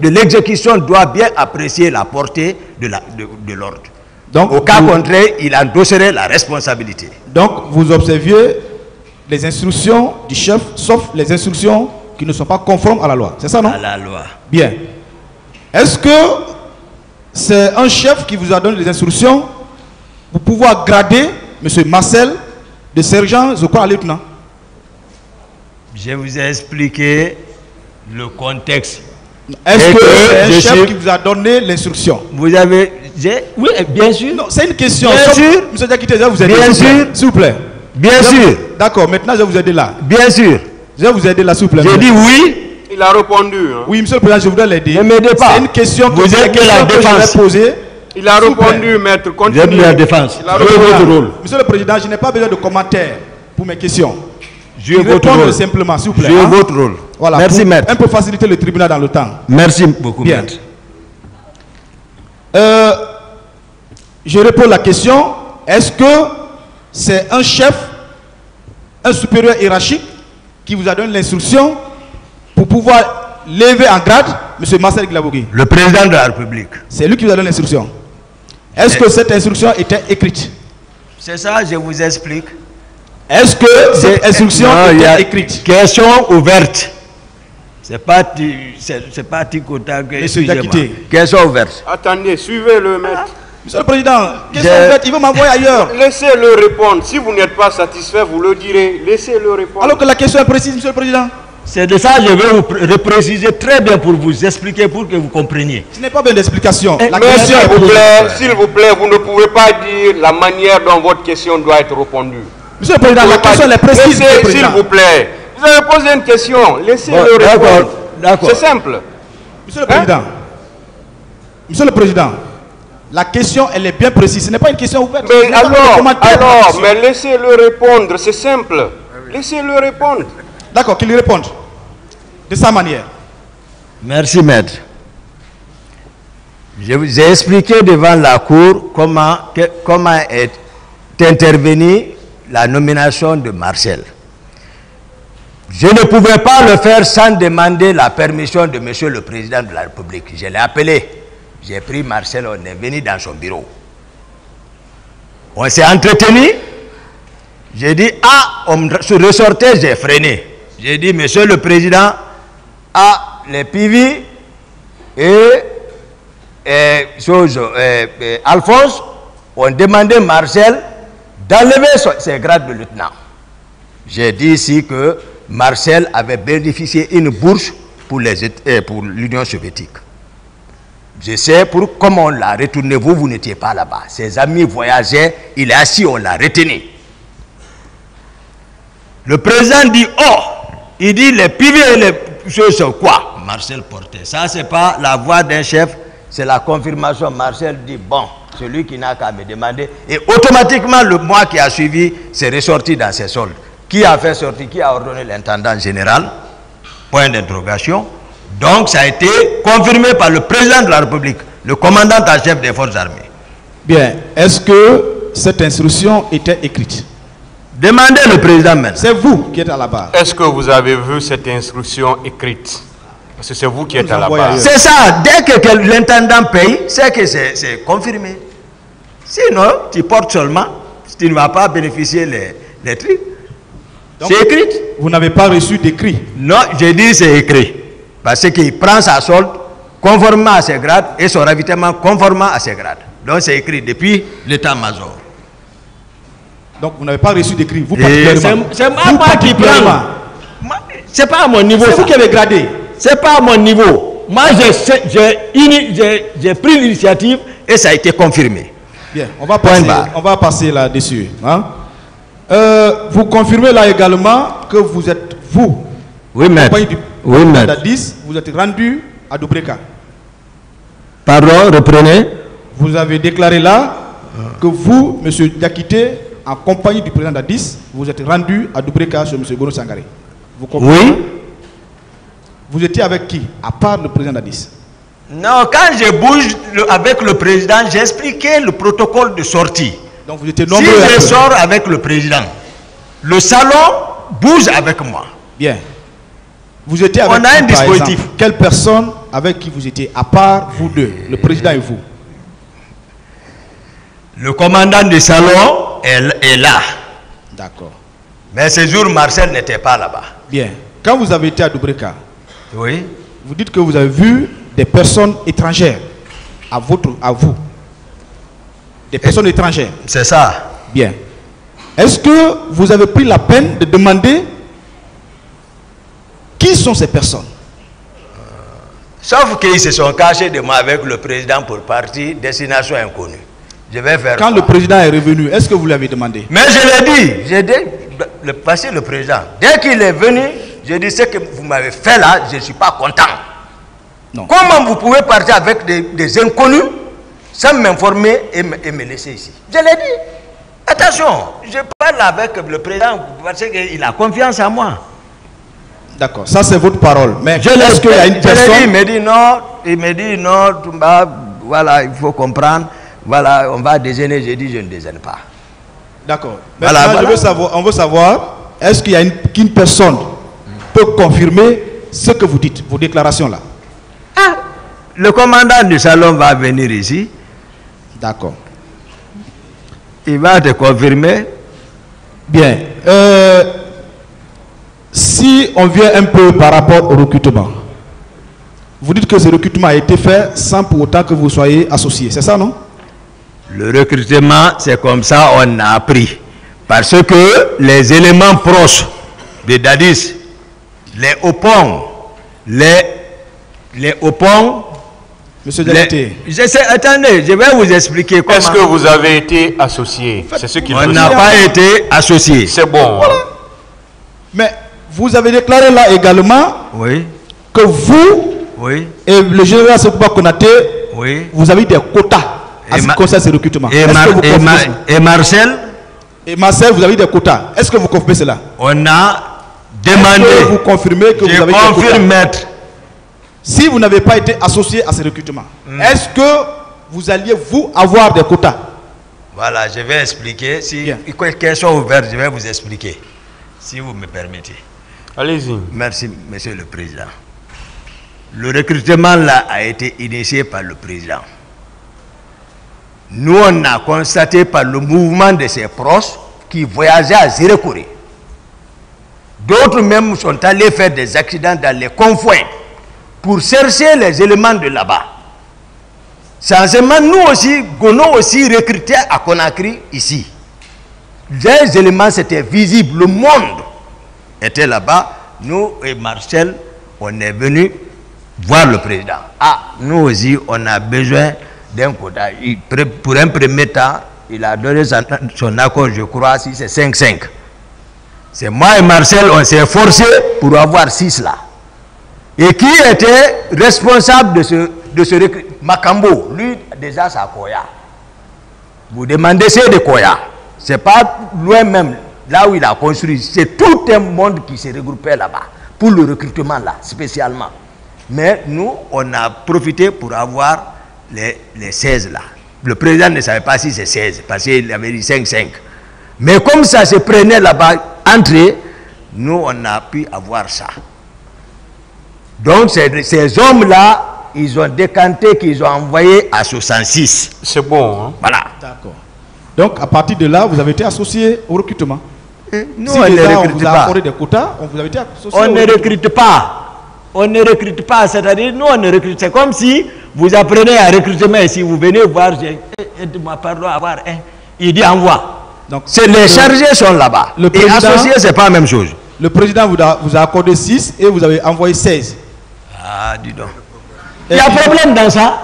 de l'exécution doit bien apprécier la portée de l'ordre. Donc, au cas contraire, il endosserait la responsabilité. Donc, vous observiez les instructions du chef, sauf les instructions qui ne sont pas conformes à la loi. C'est ça, non? À la loi. Bien. Est-ce que c'est un chef qui vous a donné les instructions pour pouvoir grader M. Marcel de sergent, je crois, à lieutenant? Je vous ai expliqué le contexte. Est-ce que c'est un chef qui vous a donné l'instruction? Vous avez... Oui, bien sûr. Non, c'est une question. Bien sûr. M. Diakité, je vais vous aider. Bien sûr. S'il vous plaît. Bien sûr. D'accord, maintenant je vais vous aider là. Bien sûr. Je vais vous aider là, s'il vous plaît. J'ai dit oui. Il a répondu. Hein. Oui, monsieur le président, je voudrais l'aider. Ne m'aidez pas. C'est une question que, vous êtes de la défense. Je vais poser. Il a répondu, maître. Vous êtes de la défense. Jouez votre rôle. Monsieur le président, je n'ai pas besoin de commentaires pour mes questions. Jouez votre rôle. Simplement, s'il vous plaît. Jouez votre rôle. Voilà, merci, maître. Un peu faciliter le tribunal dans le temps. Merci beaucoup, bien. Maître. Je réponds à la question. Est-ce que c'est un chef, un supérieur hiérarchique qui vous a donné l'instruction pour pouvoir lever en grade M. Marcel Glabogui? Le président de la République. C'est lui qui vous a donné l'instruction. Est-ce que cette instruction était écrite? C'est ça, je vous explique. Est-ce que cette instruction était écrite? Question ouverte. C'est pas Tikota que... Monsieur Diakité. Question ouverte. Attendez, suivez le maître. Monsieur le président, question ouverte, il veut m'envoyer ailleurs. Laissez-le répondre. Si vous n'êtes pas satisfait, vous le direz. Laissez-le répondre. Alors que la question est précise, monsieur le président. C'est de ça que je vais vous repréciser très bien pour vous expliquer, pour que vous compreniez. Ce n'est pas bien d'explication. Mais s'il vous plaît, vous ne pouvez pas dire la manière dont votre question doit être répondue. Monsieur le président, la question est précise. S'il vous plaît. Vous avez posé une question. Laissez-le répondre. D'accord. C'est simple. Monsieur le président. Monsieur le président. La question, elle est bien précise. Ce n'est pas une question ouverte. Mais mais laissez-le répondre. C'est simple. Laissez-le répondre. D'accord, qu'il réponde. De sa manière. Merci, maître. Je vous ai expliqué devant la Cour comment est intervenue la nomination de Marcel. Je ne pouvais pas le faire sans demander la permission de Monsieur le Président de la République. Je l'ai appelé. J'ai pris Marcel, on est venu dans son bureau. On s'est entretenu. J'ai dit, on ressortait, j'ai freiné. J'ai dit, Monsieur le Président, les PV Alphonse ont demandé Marcel d'enlever ses grades de lieutenant. J'ai dit ici que Marcel avait bénéficié d'une bourse pour l'Union soviétique. Je sais comment on l'a retourné. Vous n'étiez pas là-bas. Ses amis voyageaient, il est assis, on l'a retenu. Le président dit, il dit les piliers et les choses sont quoi? Marcel portait. Ça, c'est pas la voix d'un chef, c'est la confirmation. Marcel dit, bon, celui qui n'a qu'à me demander. Et automatiquement, le mois qui a suivi, c'est ressorti dans ses soldes. Qui a fait sortir? Qui a ordonné? L'intendant général? Point d'interrogation. Donc, ça a été confirmé par le président de la République, le commandant en chef des forces armées. Bien. Est-ce que cette instruction était écrite? Demandez le président même. C'est vous qui êtes à la barre. Est-ce que vous avez vu cette instruction écrite? Parce que c'est vous qui êtes à la barre. C'est ça. Dès que l'intendant paye, c'est que c'est confirmé. Sinon, tu portes seulement, tu ne vas pas bénéficier les trucs. C'est écrit. Vous n'avez pas reçu d'écrit? Non, j'ai dit c'est écrit. Parce qu'il prend sa solde conformément à ses grades et son ravitaillement conformément à ses grades. Donc c'est écrit depuis l'état-major. Donc vous n'avez pas reçu d'écrit, vous particulièrement. C'est moi qui prends. C'est pas à mon niveau. C'est vous qui avez gradé. C'est pas à mon niveau. Moi j'ai pris l'initiative et ça a été confirmé. Bien, on va passer là-dessus. Hein? Vous confirmez là également que vous êtes oui, maître. Oui, maître. D'Addis, vous êtes rendu à Dubreka. Pardon, reprenez. Vous avez déclaré là que vous, M. Diakité, en compagnie du président d'Addis, vous êtes rendu à Dubreka sur M. Gono Sangaré. Vous comprenez? Oui. Vous étiez avec qui, à part le président d'Addis? Non, quand je bouge avec le président, j'ai expliqué le protocole de sortie. Donc vous étiez nombreux. Si je sors avec le président, le salon bouge avec moi. Bien. Vous étiez avec on a un dispositif. Quelle personne avec qui vous étiez, à part vous deux, le président et vous? Le commandant du salon est là. D'accord. Mais ce jour, Marcel n'était pas là-bas. Bien. Quand vous avez été à Dubreka, Oui. vous dites que vous avez vu des personnes étrangères à vous. Des personnes étrangères. C'est ça. Bien. Est-ce que vous avez pris la peine de demander qui sont ces personnes? Sauf qu'ils se sont cachés de moi avec le président pour partir, destination inconnue. Je vais faire Quand quoi? le président est revenu, est-ce que vous lui avez demandé? Mais je l'ai dit, passé le président. Dès qu'il est venu, j'ai dit ce que vous m'avez fait là, je ne suis pas content. Non. Comment vous pouvez partir avec des inconnus sans m'informer et me laisser ici? Je l'ai dit. Attention, je parle avec le président parce qu'il a confiance en moi. D'accord, ça c'est votre parole. Mais Je est-ce qu'il y a une personne... il me dit non, voilà, il faut comprendre. Voilà, on va déjeuner. J'ai dit je ne déjeune pas. D'accord. Voilà, Maintenant, on veut savoir, est-ce qu'il y a qu'une personne peut confirmer ce que vous dites, vos déclarations là? Ah, le commandant du salon va venir ici. D'accord. Il va te confirmer. Bien. Si on vient un peu par rapport au recrutement, vous dites que ce recrutement a été fait sans pour autant que vous soyez associé, c'est ça, non? Le recrutement, c'est comme ça on a appris. Parce que les éléments proches de Dadis, les Opong, les Opong, Monsieur Diakité. Attendez, je vais vous expliquer comment. Est-ce que vous avez été associé? C'est ce qu'il On veut n'a dire. pas été associés. C'est bon. Voilà. Mais vous avez déclaré là également Oui, que vous oui, et le général Sekouba Konaté, oui. vous avez des quotas à ce qui concerne ce recrutement. Et, Est-ce que vous confirmez cela? et Marcel, Et Marcel, vous avez des quotas. Est-ce que vous confirmez cela? on a Est-ce demandé. que vous confirmez que vous Je avez des quotas? confirme, maître. Si vous n'avez pas été associé à ce recrutement, est-ce que vous alliez vous avoir des quotas? Voilà, je vais expliquer. Si Bien. question ouverte, je vais vous expliquer. Si vous me permettez. Allez-y. Merci, monsieur le président. Le recrutement là a été initié par le président. Nous, on a constaté par le mouvement de ses proches qui voyageaient à Zérekouré. D'autres même sont allés faire des accidents dans les convois pour chercher les éléments de là-bas. Sensiblement, nous aussi, Gono aussi recruté à Conakry ici. Les éléments, c'était visible, le monde était là-bas. Nous et Marcel, on est venus voir le président. Ah, nous aussi, on a besoin d'un quota. Pour un premier temps, il a donné son accord, je crois, si c'est 5-5. C'est moi et Marcel, on s'est forcé pour avoir 6 là. Et qui était responsable de ce recrutement? Makambo, lui, déjà, c'est à Koya. Vous demandez, c'est de Koya. C'est pas loin même, là où il a construit. C'est tout un monde qui s'est regroupé là-bas, pour le recrutement là, spécialement. Mais nous, on a profité pour avoir les 16 là. Le président ne savait pas si c'est 16, parce qu'il avait dit 5-5. Mais comme ça se prenait là-bas, entré, nous, on a pu avoir ça. Donc, ces hommes-là, ils ont décanté, qu'ils ont envoyé à 66. C'est bon. Hein? Voilà. D'accord. Donc, à partir de là, vous avez été associé au recrutement. Nous, Si on ne déjà on recrute vous a pas. accordé des quotas, on vous avait été associé On au ne recrutement. recrute pas. On ne recrute pas. C'est-à-dire, nous, on ne recrute. C'est comme si vous apprenez à recrutement et si vous venez voir, aide-moi, pardon, avoir un. Il dit envoie. Donc, Les chargés sont là-bas. le Et président- associés, ce n'est pas la même chose. le président vous a accordé 6 et vous avez envoyé 16. Ah, dis donc. Il y a problème dans ça.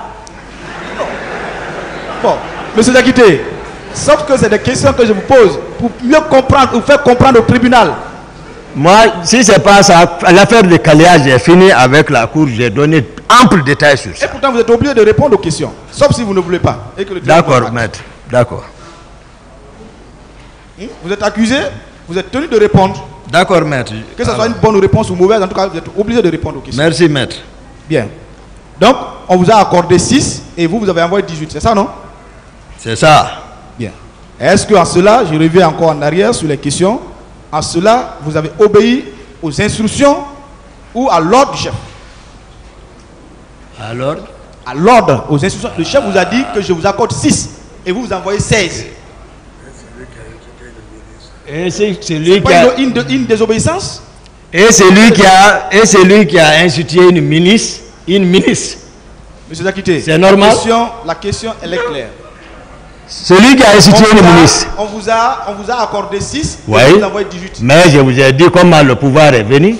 Bon, monsieur Diakité, sauf que c'est des questions que je vous pose pour mieux comprendre, ou faire comprendre au tribunal. Moi, si ce n'est pas ça, l'affaire de Kaléa, j'ai fini avec la cour, j'ai donné ample détail sur Et ça. pourtant, vous êtes obligé de répondre aux questions, sauf si vous ne voulez pas. Et que le tribunal vous D'accord, acte. maître. D'accord. Vous êtes accusé, vous êtes tenu de répondre. D'accord, maître. Que ce soit une bonne réponse ou mauvaise, en tout cas, vous êtes obligé de répondre aux questions. Merci, maître. Bien. Donc, on vous a accordé 6 et vous avez envoyé 18. C'est ça, non? C'est ça. Bien. Est-ce qu'en cela, je reviens encore en arrière sur les questions, en cela, vous avez obéi aux instructions ou à l'ordre du chef? Alors, À l'ordre, aux instructions, le chef vous a dit que je vous accorde 6 et vous envoyez 16. et c'est lui qui Pas a, une désobéissance? et c'est lui qui a institué une ministre. Monsieur Zakité, C'est normal. La question, elle est claire. Celui qui a institué une ministre. On vous a accordé 6 et Oui. vous envoyez 18. Mais je vous ai dit comment le pouvoir est venu.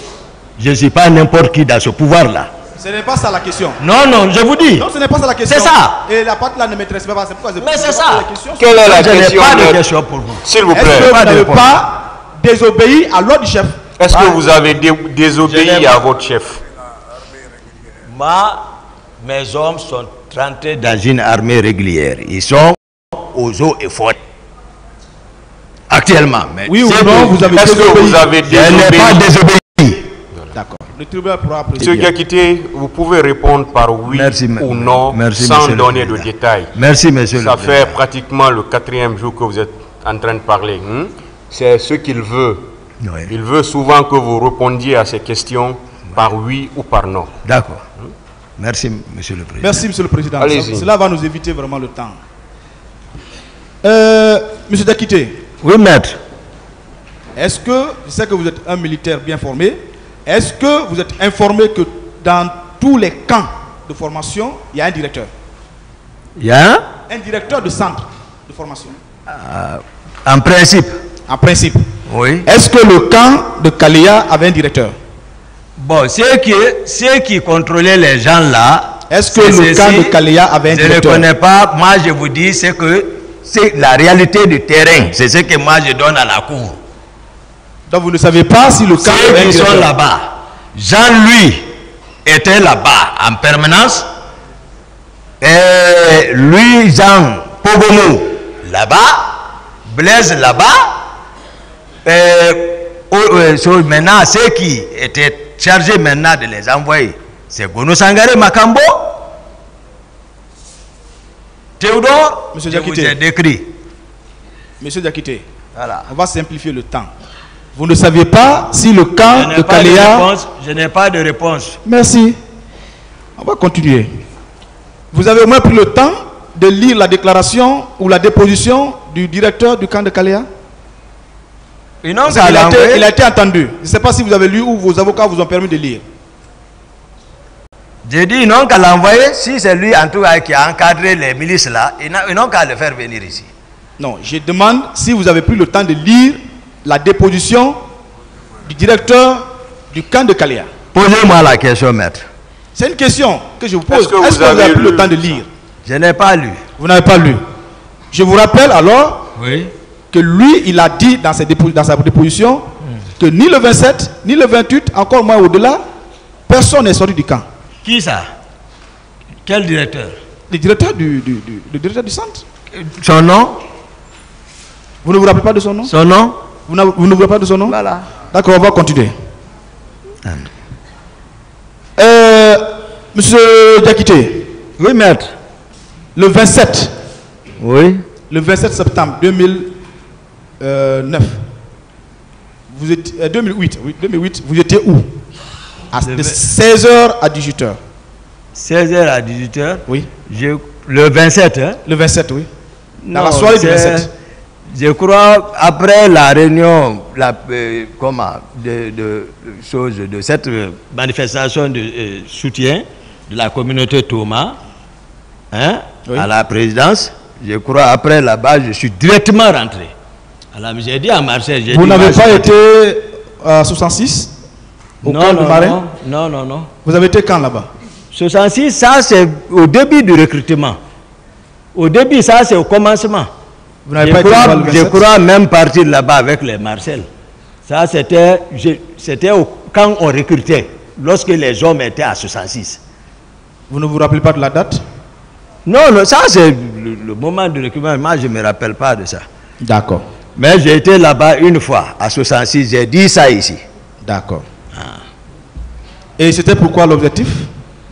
Je ne suis pas n'importe qui dans ce pouvoir-là. Ce n'est pas ça la question. Non, non, je vous dis. Non, ce n'est pas ça la question. C'est ça. Et la partie là ne m'intéresse pas. C'est pourquoi Mais c'est ça. la question. Quelle est la Je n'ai question, pas de maître? question pour vous. S'il vous Est-ce plaît. que vous Pas de n'avez réponse. pas désobéi à l'ordre du chef? Est-ce que vous avez Je désobéi n'ai à pas- votre chef? Mes hommes sont rentrés dans une armée régulière. Ils sont aux eaux et forêts. Actuellement. Mais Oui ou c'est non, pour- vous avez Est-ce que désobéi? vous avez Je n'ai pas désobéi? désobéi. D'accord. Le tribunal pourra apprécier. Monsieur Diakité, vous pouvez répondre par oui Merci, ou non merci, sans monsieur le donner de président. détails. Merci, monsieur Ça le fait président. pratiquement le 4e jour que vous êtes en train de parler. C'est ce qu'il veut. Oui. Il veut souvent que vous répondiez à ces questions par oui ou par non. D'accord. Merci, monsieur le président. Merci, monsieur le président. Allez-y. Cela va nous éviter vraiment le temps. Monsieur Dakité, Oui, maître. est-ce que, je sais que vous êtes un militaire bien formé, est-ce que vous êtes informé que dans tous les camps de formation, il y a un directeur? Il y a Un directeur de centre de formation. en principe. En principe. Oui. Est-ce que le camp de Kaléa avait un directeur? Bon, ceux qui contrôlaient les gens là. Est-ce que c'est le camp ceci. de Kaléa avait un Je ne directeur? connais pas. Moi, je vous dis, c'est que c'est la réalité du terrain. C'est ce que moi je donne à la cour. Donc vous ne savez pas si le camp avait Ceux un qui sont directeur? là-bas. Jean-Louis était là-bas en permanence. Et lui, Jean Pogomou, là-bas. Blaise, là-bas. Maintenant, ceux qui étaient chargés maintenant de les envoyer, c'est Gono Sangare Makambo, Théodore, Monsieur je vous Diakité. ai décrit. Monsieur Diakité, Voilà. on va simplifier le temps. Vous ne saviez pas si le Je camp n'ai de pas de Kaléa... réponse. Je n'ai pas de réponse. Merci. On va continuer. Vous avez au moins pris le temps de lire la déclaration ou la déposition du directeur du camp de Kaléa? Ils n'ont Parce qu'à qu'il a l'envoyer. il a été entendu. Je ne sais pas si vous avez lu ou vos avocats vous ont permis de lire. J'ai dit, ils n'ont qu'à l'envoyer. Si c'est lui, en tout cas, qui a encadré les milices là, ils n'ont qu'à le faire venir ici. Non, je demande si vous avez pris le temps de lire la déposition du directeur du camp de Kaléa. Posez-moi la question, maître. C'est une question que je vous pose. Est-ce que Est-ce vous que vous avez avez pris le lu temps de lire? Je n'ai pas lu. Vous n'avez pas lu. Je vous rappelle alors Oui. que lui, il a dit dans sa déposition que ni le 27, ni le 28, encore moins au-delà, personne n'est sorti du camp. Qui ça? Quel directeur? Le directeur le directeur du centre. Son nom? Vous ne vous rappelez pas de son nom? Son nom? Vous ne vous rappelez pas de son nom? Voilà. D'accord, on va continuer. Monsieur Diakité, Oui, maître. le 27, Oui. le 27 septembre 2009, vous étiez, 2008, oui, 2008, vous étiez où? De 16h à 18h. 16h à 18h. Oui. Le 27, hein? Le 27, oui. Dans la Non, soirée du c'est- 27. Je crois, après la réunion, de cette manifestation de soutien de la communauté Thomas, hein, Oui. à la présidence, je crois, après là-bas, je suis directement rentré. Alors, j'ai dit à Marseille, j'ai Vous dit, n'avez Marseille, pas été à 66 au non, camp de non, Marin? non. Vous avez été quand là-bas? 66, ça c'est au début du recrutement. Au début, ça c'est au commencement. Vous n'avez pas été là-bas le 27? Je crois même partir là-bas avec les Marcel. Ça c'était quand on recrutait, lorsque les hommes étaient à 66. Vous ne vous rappelez pas de la date? Non, ça c'est le moment du recrutement. Moi, je ne me rappelle pas de ça. D'accord. Mais j'ai été là-bas une fois, à 66. J'ai dit ça ici. D'accord. Et c'était pourquoi l'objectif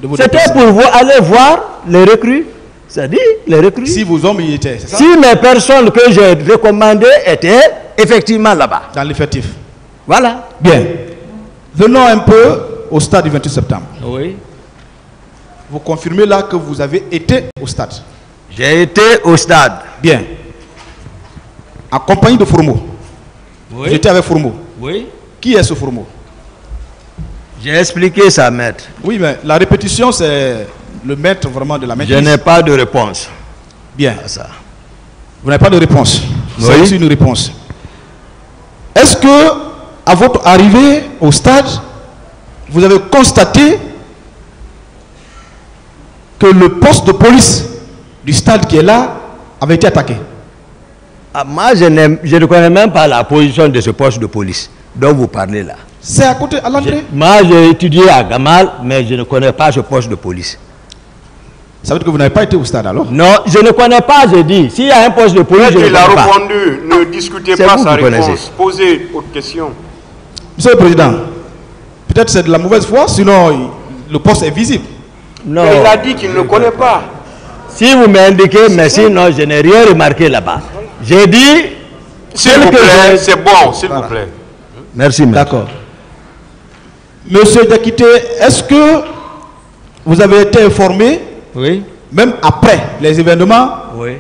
de votre C'était déplacement? pour aller voir les recrues. C'est-à-dire les recrues. Si vos hommes y étaient, c'est ça? Si les personnes que j'ai recommandées étaient effectivement là-bas. Dans l'effectif. Voilà. Bien. Venons un peu au stade du 28 septembre. Oui. vous confirmez là que vous avez été au stade. J'ai été au stade. Bien. En compagnie de Fourmeau. Oui. Vous étiez avec Fourmeau. Oui. Qui est ce Fourmeau? J'ai expliqué ça, maître. Oui, mais la répétition, c'est le maître vraiment de la maîtrise. Je n'ai pas de réponse. Bien. À ça. Vous n'avez pas de réponse. Oui. C'est aussi une réponse. Est-ce que, à votre arrivée au stade, vous avez constaté que le poste de police du stade qui est là avait été attaqué? Ah, moi, je ne connais même pas la position de ce poste de police dont vous parlez là. C'est à côté, à l'entrée? Moi, j'ai étudié à Gamal, mais je ne connais pas ce poste de police. Ça veut dire que vous n'avez pas été au stade alors? Non, je ne connais pas, j'ai dit. S'il y a un poste de police, je ne Il a connais pas. répondu, ne discutez C'est pas vous sa qui connaissez. réponse. Posez autre question. Monsieur le Président, peut-être c'est de la mauvaise foi, sinon le poste est visible. Non. Mais il a dit qu'il ne connaît pas. Si vous m'indiquez, mais sinon, je n'ai rien remarqué là-bas. J'ai dit... S'il vous plaît, c'est bon, s'il vous plaît. Merci, maître. D'accord. Monsieur Diakité, est-ce que vous avez été informé, Oui. même après les événements, Oui.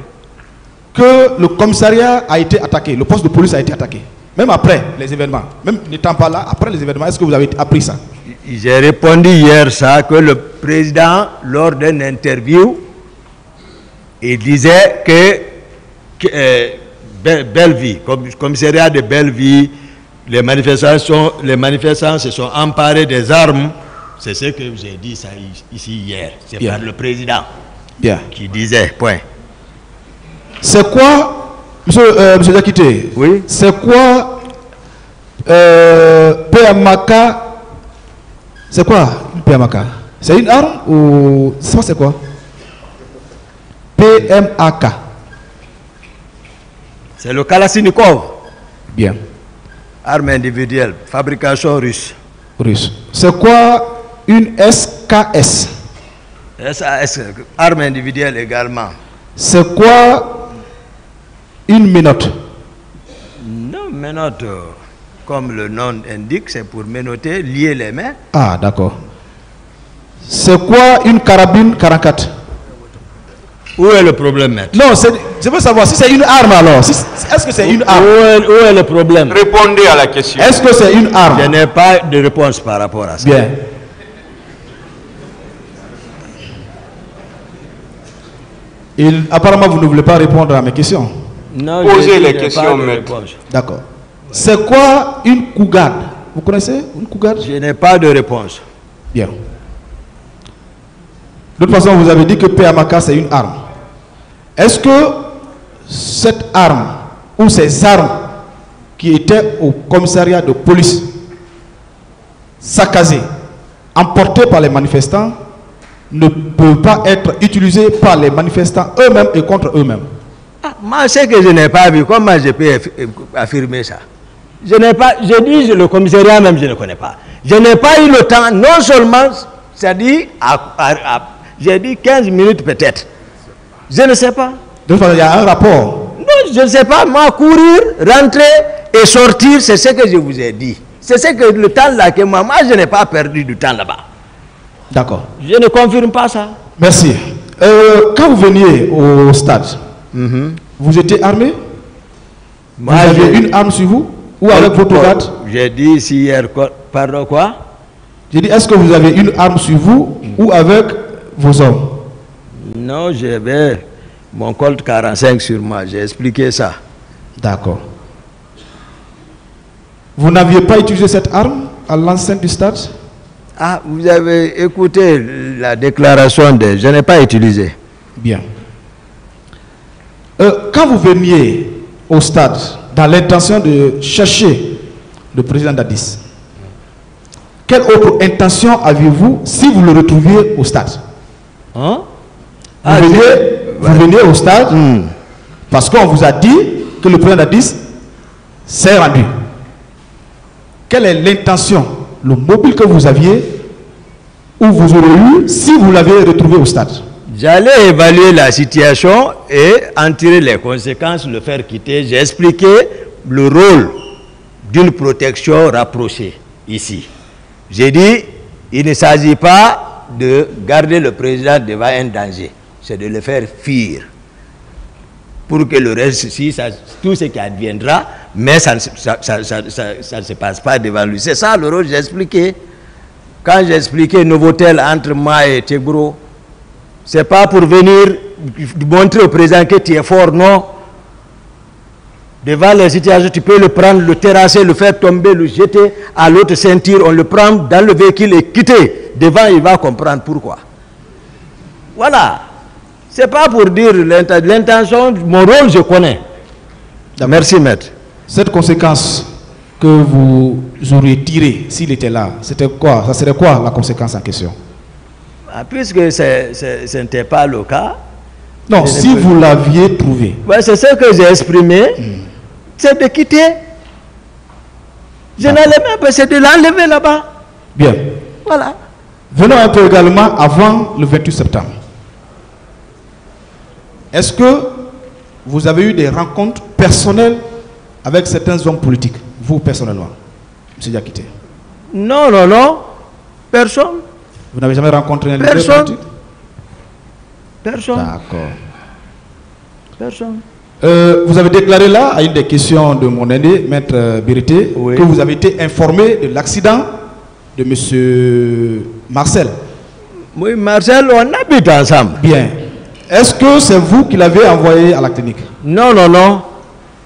que le commissariat a été attaqué, le poste de police a été attaqué? Même après les événements, même n'étant pas là, après les événements, est-ce que vous avez appris ça? J'ai répondu hier ça, que le président, lors d'une interview, il disait que Belleville, commissariat de Belleville, les manifestants se sont emparés des armes. C'est ce que j'ai dit ça ici hier. C'est par le président. Bien. Qui disait, point. C'est quoi, monsieur Diakité? Oui. C'est quoi PMAK? C'est quoi une PMAK? C'est une arme ou ça c'est quoi? PMAK. C'est le Kalachnikov. Bien. Arme individuelle, fabrication russe. Russe. C'est quoi une SKS? SAS, arme individuelle également. C'est quoi une menotte? Non, menotte, comme le nom indique, c'est pour menotter, lier les mains. Ah, d'accord. C'est quoi une carabine 44? Où est le problème, maître? Non, je veux savoir si c'est une arme alors. Est-ce que c'est une arme? Où est le problème? Répondez à la question. Est-ce que c'est une arme? Je n'ai pas de réponse par rapport à ça. Bien. Apparemment, vous ne voulez pas répondre à mes questions. Non, Posez les n'ai questions, pas de maître. réponse. D'accord. C'est quoi une cougarde? Vous connaissez une cougarde? Je n'ai pas de réponse. Bien. De toute façon, vous avez dit que PMAK c'est une arme. Est-ce que cette arme ou ces armes qui étaient au commissariat de police, saccagées, emportées par les manifestants, ne peuvent pas être utilisées par les manifestants eux-mêmes et contre eux-mêmes? Ah, moi, ce que je n'ai pas vu, comment je peux affirmer ça? Je n'ai pas, je dis le commissariat même, je ne connais pas. Je n'ai pas eu le temps, non seulement, c'est-à-dire, j'ai dit 15 minutes peut-être. Je ne sais pas. De toute façon, il y a un rapport. Non, je ne sais pas. Moi, courir, rentrer et sortir, c'est ce que je vous ai dit. C'est ce que le temps là que moi je n'ai pas perdu du temps là-bas. D'accord. Je ne confirme pas ça. Merci. Quand vous veniez au stade, vous étiez armé? Moi, vous aviez une arme sur vous? Ou avec votre garde? J'ai dit ici hier, pardon quoi? J'ai dit, est-ce que vous avez une arme sur vous ou avec vos hommes? Non, j'avais mon Colt 45 sur moi, j'ai expliqué ça. D'accord. Vous n'aviez pas utilisé cette arme à l'enceinte du stade? Ah, vous avez écouté la déclaration de... Je n'ai pas utilisé. Bien. Quand vous veniez au stade dans l'intention de chercher le président Dadis, quelle autre intention aviez-vous si vous le retrouviez au stade? Hein? Vous veniez au stade parce qu'on vous a dit que le président Dadis s'est rendu. Quelle est l'intention, le mobile que vous aviez ou vous aurez eu si vous l'avez retrouvé au stade? J'allais évaluer la situation et en tirer les conséquences, le faire quitter. J'ai expliqué le rôle d'une protection rapprochée ici. J'ai dit, il ne s'agit pas de garder le président devant un danger, c'est de le faire fuir. Pour que le reste, si ça, tout ce qui adviendra, mais ça ne se passe pas devant lui. C'est ça le rôle que j'ai expliqué. Quand j'ai expliqué Novotel entre moi et Tegro, c'est pas pour venir montrer au président que tu es fort, non. Devant les situations, tu peux le prendre, le terrasser, le faire tomber, le jeter à l'autre ceinture, on le prend dans le véhicule et quitter. Devant, il va comprendre pourquoi. Voilà. C'est pas pour dire l'intention, mon rôle, je connais. Merci, maître. Cette conséquence Que vous auriez tirée s'il était là, c'était quoi? Ça serait quoi la conséquence en question? Puisque ce n'était pas le cas. Non, si vous l'aviez trouvé. Ouais, c'est ce que j'ai exprimé. C'est de quitter. Je n'allais même pas, c'est de l'enlever là-bas. Bien. Voilà. Venons un peu également avant le 28 septembre. Est-ce que vous avez eu des rencontres personnelles avec certains hommes politiques, vous personnellement, M. Diakité? Non, non, non. Personne. Vous n'avez jamais rencontré un leader politique? Personne. D'accord. Personne. Vous avez déclaré là, à une des questions de mon aîné, Maître Birité, oui, que vous avez été informé de l'accident de M. Marcel. Oui, Marcel, on habite ensemble. Bien. Est-ce que c'est vous qui l'avez envoyé à la clinique? Non, non, non.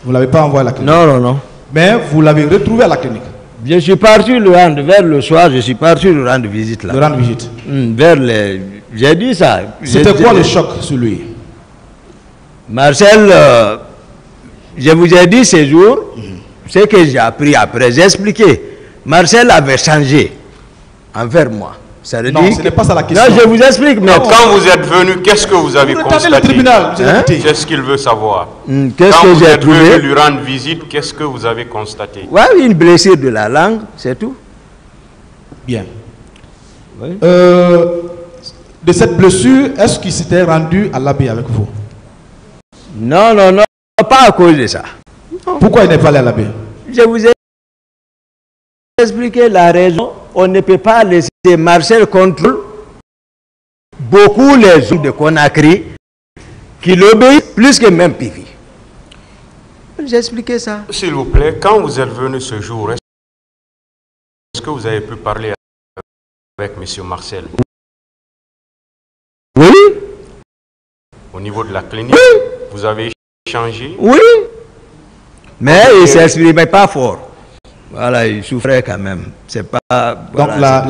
Vous ne l'avez pas envoyé à la clinique? Non, non, non. Mais vous l'avez retrouvé à la clinique? Je suis parti le rendre, vers le soir, je suis parti le rendre visite là. Le rendre visite? Vers les... J'ai dit ça. C'était quoi le choc sur lui? Marcel, je vous ai dit ces jours, ce que j'ai appris après, j'ai expliqué. Marcel avait changé envers moi. Ça veut non, dire ce n'est pas ça la question. Non, je vous explique. Mais quand vous êtes venu, qu'est-ce que vous avez constaté? Le tribunal, c'est ce qu'il veut savoir. Qu'est-ce que j'ai trouvé? Quand vous êtes venu lui rendre visite, qu'est-ce que vous avez constaté? Oui, une blessure de la langue, c'est tout. Bien. Oui. De cette blessure, est-ce qu'il s'était rendu à l'abbé avec vous? Non, non, non, pas à cause de ça. Non. Pourquoi il n'est pas allé à l'abbé? Je vous ai expliqué la raison. On ne peut pas laisser Marcel contrôler beaucoup les hommes de Conakry qui l'obéissent plus que même Pivi. J'ai expliqué ça. S'il vous plaît, quand vous êtes venu ce jour, est-ce que vous avez pu parler avec M. Marcel? Oui. Au niveau de la clinique, oui, vous avez échangé? Oui. Mais il ne s'exprimait pas fort. Voilà, il souffrait quand même. C'est pas. Donc voilà,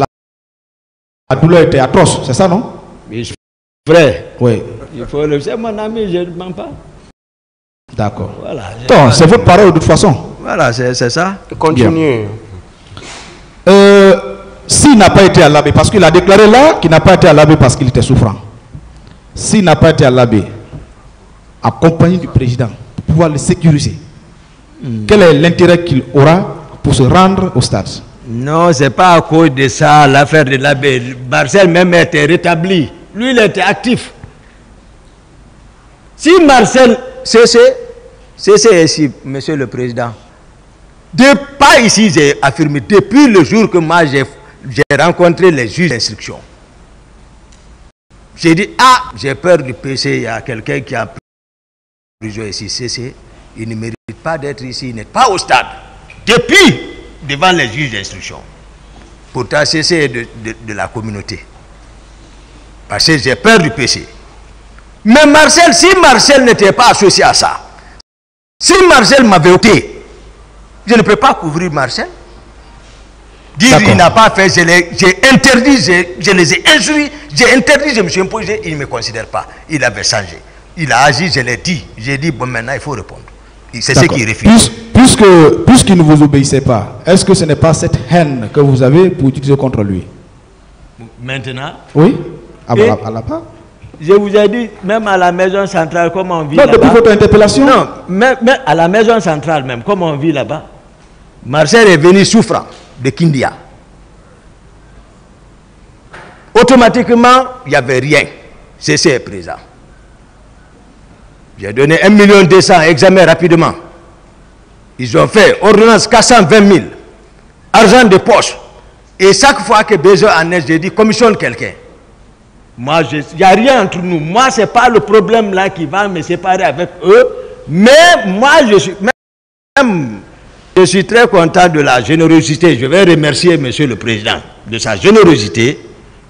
la douleur était atroce, c'est ça, non? Il souffrait. Oui. Il faut le. C'est mon ami, je ne mens pas. D'accord. Voilà. C'est votre parole de toute façon. Voilà, c'est ça. Continuez. S'il n'a pas été à l'abbé, parce qu'il a déclaré là qu'il n'a pas été à l'abbé parce qu'il était souffrant. S'il n'a pas été à l'abbé, accompagné du président, pour pouvoir le sécuriser, quel est l'intérêt qu'il aura pour se rendre au stade? Non, ce n'est pas à cause de ça, l'affaire de l'abbé. Marcel même était rétabli. Lui, il était actif. Si Marcel c'est ici, monsieur le président. Pas ici, j'ai affirmé, depuis le jour que moi j'ai rencontré les juges d'instruction. J'ai dit, ah, j'ai peur du PC, il y a quelqu'un qui a prison ici, CC, il ne mérite pas d'être ici, il n'est pas au stade. Depuis, devant les juges d'instruction. Pourtant, CC est de la communauté. Parce que j'ai peur du PC. Mais Marcel, si Marcel n'était pas associé à ça, si Marcel m'avait ôté, je ne peux pas couvrir Marcel. Dire il n'a pas fait, j'ai interdit, je les ai instruits, j'ai interdit, je me suis imposé, il ne me considère pas. Il avait changé. Il a agi, je l'ai dit. J'ai dit, bon, maintenant il faut répondre. C'est ce qui refuse. Puisqu'il ne vous obéissait pas, est-ce que ce n'est pas cette haine que vous avez pour utiliser contre lui? Maintenant? Oui, à la part. Je vous ai dit, même à la maison centrale, comment on vit là-bas. Non, depuis votre interpellation? Non, mais à la maison centrale même, comment on vit là-bas. Marcel est venu souffrant de Kindia. Automatiquement, il n'y avait rien. C'est présent. J'ai donné 1 200 000 examens rapidement. Ils ont fait ordonnance 420 000. Argent de poche. Et chaque fois que besoin en est, j'ai dit, commissionne quelqu'un. Moi, il n'y a rien entre nous. Moi, ce n'est pas le problème là qui va me séparer avec eux. Mais moi, je suis très content de la générosité. Je vais remercier Monsieur le Président de sa générosité,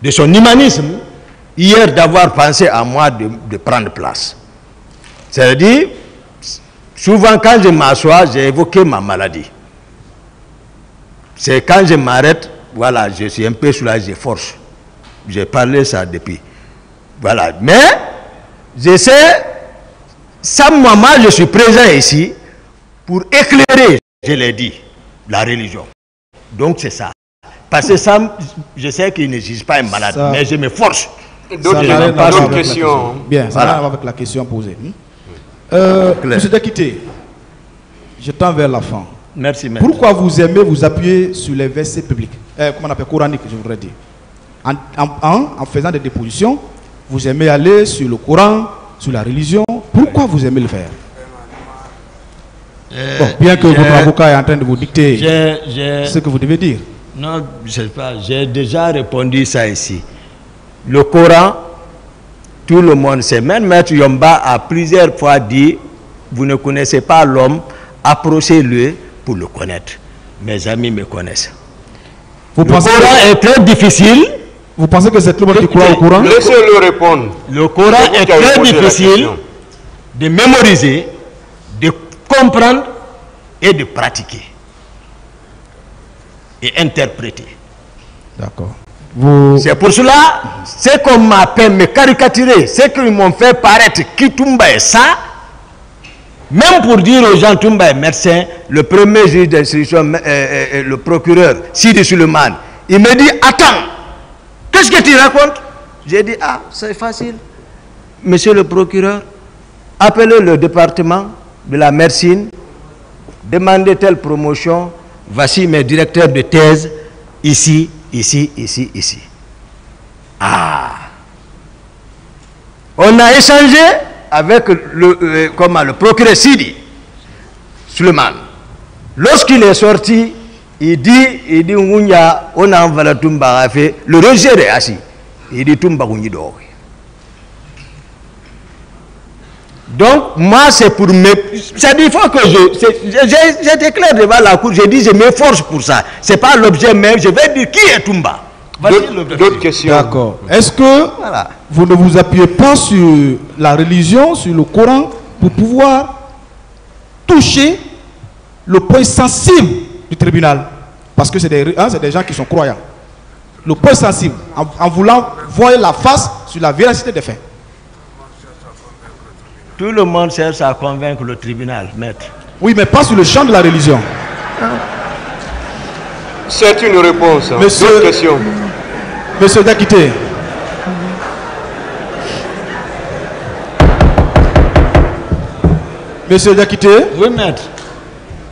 de son humanisme, hier d'avoir pensé à moi de prendre place. C'est-à-dire, souvent quand je m'assois, j'ai évoqué ma maladie. C'est quand je m'arrête, voilà, je suis un peu soulagé, force. J'ai parlé ça depuis. Voilà. Mais, je sais, sans moi, je suis présent ici pour éclairer, je l'ai dit, la religion. Donc c'est ça. Parce que ça, je sais qu'il n'existe pas un malade, ça, mais je me force. D'autres questions. Bien, ça va avec la question posée. Monsieur Dakité, je tends vers la fin. Merci, maître. Pourquoi vous aimez vous appuyer sur les versets publics, comment on appelle, coraniques, je voudrais dire. En faisant des dépositions, vous aimez aller sur le Coran, sur la religion. Pourquoi vous aimez le faire? Bon, bien que votre avocat est en train de vous dicter ce que vous devez dire. Non, je ne sais pas. J'ai déjà répondu ça ici. Le Coran, tout le monde sait. Même Maître Yomba a plusieurs fois dit, vous ne connaissez pas l'homme, approchez-le pour le connaître. Mes amis me connaissent. Le Coran est très difficile. Vous pensez que c'est tout le monde qui croit au Coran? Laissez-le répondre. Le Coran est très difficile de mémoriser, de comprendre et de pratiquer. Et interpréter. D'accord. C'est pour cela, ce qu'on m'appelle me caricaturer, ce qu'ils m'ont fait paraître qui Toumba est ça, même pour dire aux gens Toumba est médecin, le premier juge d'instruction, le procureur Sidi Suleiman, il me dit attends, qu'est-ce que tu racontes? J'ai dit ah, c'est facile. Monsieur le procureur, appelez le département de la médecine, demandez telle promotion, voici mes directeurs de thèse, ici, ici, ici, ici. Ah! On a échangé avec le procureur Sidi Suleiman. Lorsqu'il est sorti, il dit, on a envoyé Toumba, le rejet est assis. Il dit Toumba Gounido. Donc, moi, c'est pour me... C'est-à-dire, il faut que j'étais clair devant la cour, j'ai dit, je m'efforce pour ça. Ce n'est pas l'objet même, je vais dire qui est Toumba. D'autres questions. D'accord. Est-ce que vous ne vous appuyez pas sur la religion, sur le Coran, pour pouvoir toucher le point sensible du tribunal? Parce que c'est des gens qui sont croyants. Le point sensible, en voulant voir la face sur la véracité des faits. Tout le monde cherche à convaincre le tribunal, maître. Oui, mais pas sur le champ de la religion. C'est une réponse. D'autres questions. Monsieur Dakité. Monsieur Dakité. Oui, maître.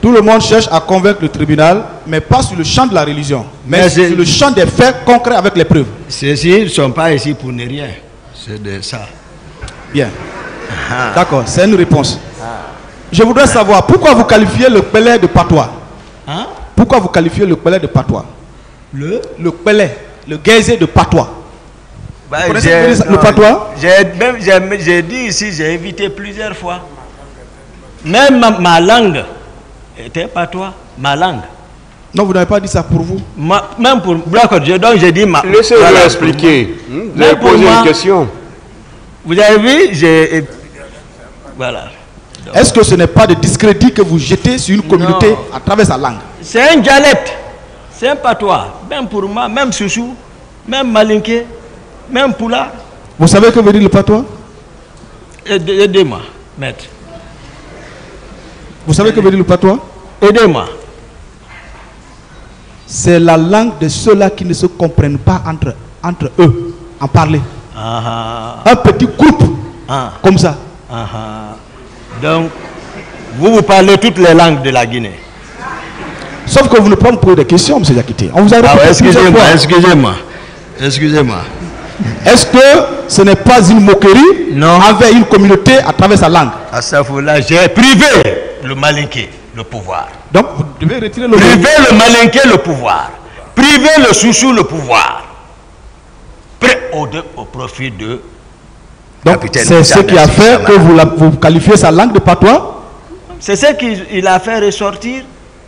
Tout le monde cherche à convaincre le tribunal, mais pas sur le champ de la religion, mais sur le champ des faits concrets avec les preuves. Ceux-ci ne sont pas ici pour ne rien. C'est de ça. Bien. D'accord, c'est une réponse. Je voudrais savoir pourquoi vous qualifiez le Pelé de patois. Pourquoi vous qualifiez le Pelé de patois? Le Pelé, le Gaizé de patois. Vous connaissez le patois? J'ai dit ici, j'ai évité plusieurs fois. Même ma langue était patois, ma langue. Non, vous n'avez pas dit ça pour vous? Même pour... Donc j'ai dit ma... Laissez-le expliquer. Vous avez posé une question. Vous avez vu, voilà. Est-ce que ce n'est pas de discrédit que vous jetez sur une communauté à travers sa langue? C'est un dialecte, c'est un patois. Même pour moi, même Soussou, même Malinké, même Poula. Vous savez que veut dire le patois? Aidez-moi, maître. Vous savez que veut dire le patois? Aidez-moi. C'est la langue de ceux-là qui ne se comprennent pas entre eux, en parler. Un petit groupe, comme ça. Donc, vous parlez toutes les langues de la Guinée. Sauf que vous ne pouvez pas me poser des questions, M. Yakité. On vous a excusez-moi. Est-ce que ce n'est pas une moquerie envers une communauté à travers sa langue? À ça, j'ai privé le Malinké, le pouvoir. Donc, vous devez retirer le... Priver le Malinké, le pouvoir. Priver le Soussou, le pouvoir. au profit de Donc, capitaine c'est Moussa ce qui a Nasser fait que Samara. vous qualifiez sa langue de patois? C'est ce qu'il a fait ressortir.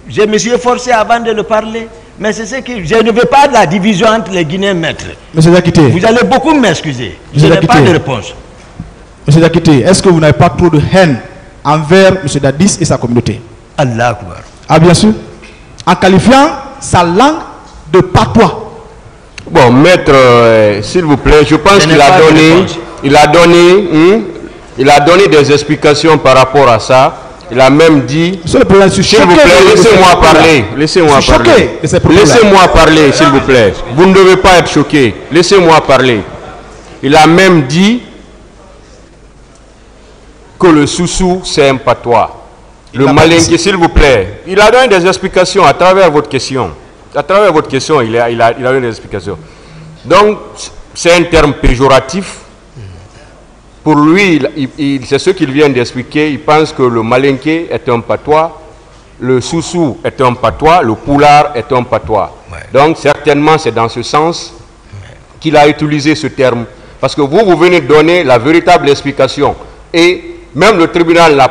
Je me suis forcé avant de le parler. Mais c'est ce que je ne veux pas de la division entre les Guinéens maîtres. Monsieur Diakité. Vous allez beaucoup m'excuser. Je Monsieur n'ai pas Diakité. de réponse. Monsieur Diakité, est-ce que vous n'avez pas trop de haine envers M. Dadis et sa communauté? Allah Akbar. Ah, bien sûr. En qualifiant sa langue de patois. Bon, maître, s'il vous plaît, je pense Je qu'il n'ai a pas de donné, réponse. il a donné des explications par rapport à ça. Il a même dit, Monsieur le Président, je suis s'il choqué. vous plaît, de ces laissez-moi propos-là. parler. Laissez-moi Je suis parler. choqué de ces propos-là. Laissez-moi parler, s'il vous plaît. Vous ne devez pas être choqué. Laissez-moi parler. Il a même dit que le Soussou, c'est un patois. Le Malinké, s'il vous plaît. Il a donné des explications à travers votre question. À travers votre question, il a donné des explications. Donc, c'est un terme péjoratif. Pour lui, c'est ce qu'il vient d'expliquer. Il pense que le Malinké est un patois, le Soussou est un patois, le Poulard est un patois. Ouais. Donc, certainement, c'est dans ce sens qu'il a utilisé ce terme. Parce que vous venez de donner la véritable explication. Et même le tribunal n'a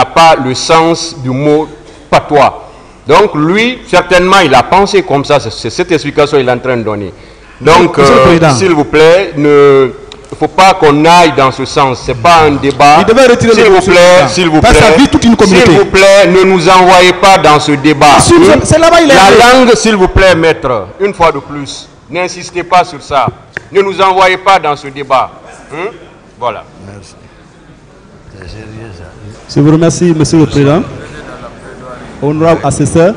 pas le sens du mot patois. Donc, lui, certainement, il a pensé comme ça. C'est cette explication qu'il est en train de donner. Donc, Monsieur le Président. s'il vous plaît, il ne faut pas qu'on aille dans ce sens. Ce n'est pas un débat. Il devait retirer S'il le vous monsieur le plaît, Président. s'il vous Parce que ça plaît. vise toute une communauté. S'il vous plaît, ne nous envoyez pas dans ce débat. Monsieur, c'est là-bas, il est allé. La langue, s'il vous plaît, maître, une fois de plus, n'insistez pas sur ça. Ne nous envoyez pas dans ce débat. Voilà. Je vous remercie, Monsieur le Président. Honorable assesseur,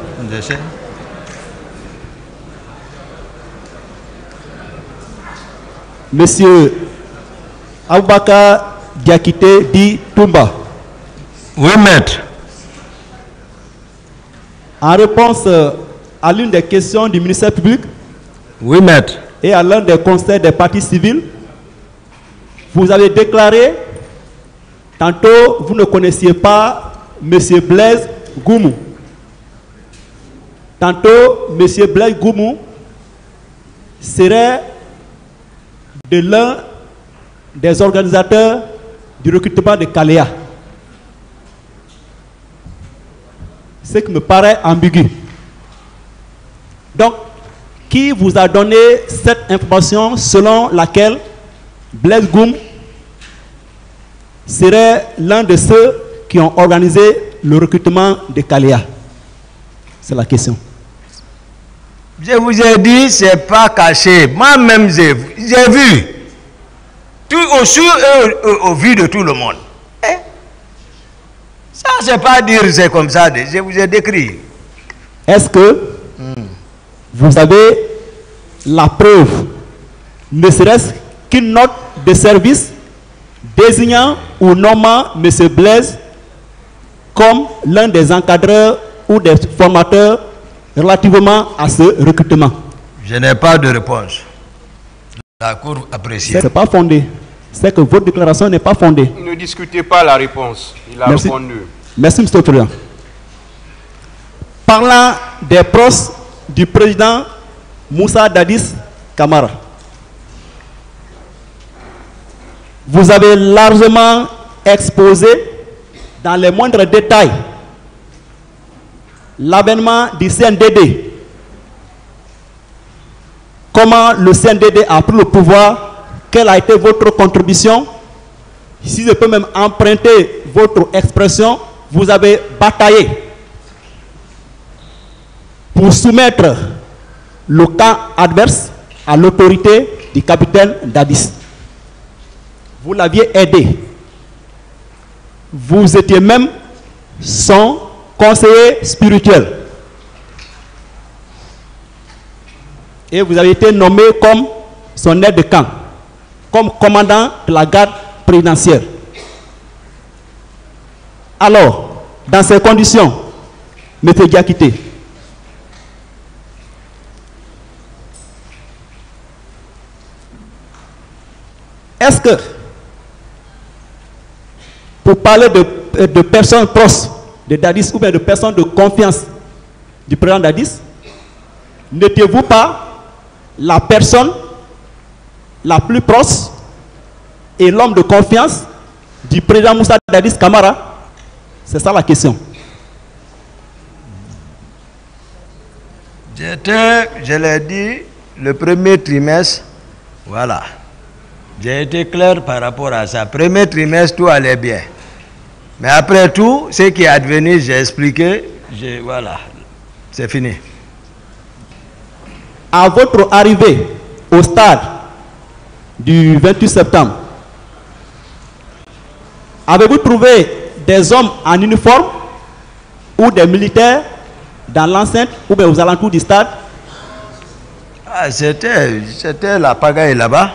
Monsieur Aboubakar Diakité dit Toumba. Oui, maître. En réponse à l'une des questions du ministère public Oui, maître. et à l'un des conseils des partis civils, vous avez déclaré, tantôt vous ne connaissiez pas Monsieur Blaise Goumou. Tantôt, Monsieur Blaise Goumou serait de l'un des organisateurs du recrutement de Kaléa. Ce qui me paraît ambigu. Donc, qui vous a donné cette information selon laquelle Blaise Goum serait l'un de ceux qui ont organisé le recrutement de Kaléa? C'est la question. Je vous ai dit, c'est pas caché. Moi-même, j'ai vu. Tout au sous et au vu de tout le monde. Eh? Ça, c'est pas dire c'est comme ça. Je vous ai décrit. Est-ce que vous avez la preuve, ne serait-ce qu'une note de service désignant ou nommant M. Blaise comme l'un des encadreurs ou des formateurs relativement à ce recrutement? Je n'ai pas de réponse. La Cour apprécie. Ce n'est pas fondé. C'est que votre déclaration n'est pas fondée. Ne discutez pas la réponse. Il a Merci. répondu. Merci, M. le Président. Parlant des proches du président Moussa Dadis Camara, vous avez largement exposé dans les moindres détails l'avènement du CNDD, comment le CNDD a pris le pouvoir, quelle a été votre contribution. Si je peux même emprunter votre expression, vous avez bataillé pour soumettre le camp adverse à l'autorité du capitaine Dadis. Vous l'aviez aidé. Vous étiez même son conseiller spirituel. Et vous avez été nommé comme son aide de camp, comme commandant de la garde présidentielle. Alors, dans ces conditions, M. Diakité, est-ce que, pour parler de personnes proches de Dadis ou bien de personnes de confiance du président Dadis, n'étiez-vous pas la personne la plus proche et l'homme de confiance du président Moussa Dadis Camara? C'est ça la question. Je l'ai dit, le premier trimestre, voilà. J'ai été clair par rapport à ça. Premier trimestre, tout allait bien. Mais après tout, ce qui est advenu, j'ai expliqué, voilà, c'est fini. À votre arrivée au stade du 28 septembre, avez-vous trouvé des hommes en uniforme ou des militaires dans l'enceinte ou bien aux alentours du stade? Ah, c'était la pagaille là-bas.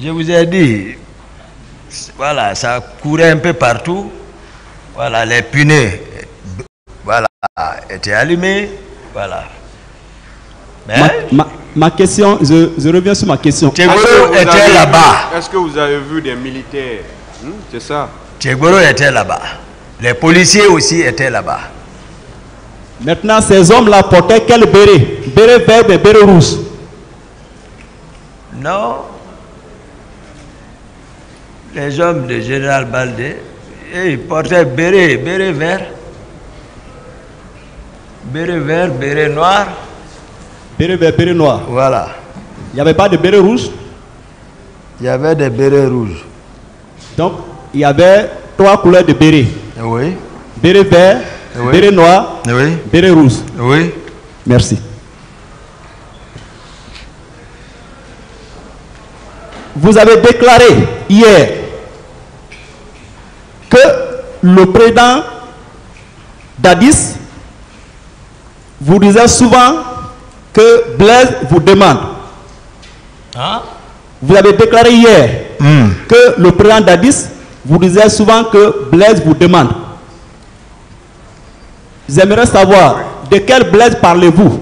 Je vous ai dit, voilà, ça courait un peu partout. Voilà, les punais, voilà, étaient allumés. Voilà. Mais ma question, je reviens sur ma question. Tchegboro était là-bas. Est-ce que vous avez vu des militaires? C'est ça. Tchegboro était là-bas. Les policiers aussi étaient là-bas. Maintenant, ces hommes-là portaient quel béret? Béret vert et béret rouge? Non. Les hommes de Général Baldé, ils portaient béret vert. Béret vert, béret noir. Béret vert, béret noir. Voilà. Il n'y avait pas de béret rouge? Il y avait des bérets rouges. Donc, il y avait 3 couleurs de béret. Oui. Béret vert, Oui. béret noir, Oui. béret rouge. Oui. Merci. Vous avez déclaré hier que le président Dadis vous disait souvent que Blaise vous demande. Hein? Vous avez déclaré hier que le président Dadis vous disait souvent que Blaise vous demande. J'aimerais savoir de quel Blaise parlez-vous?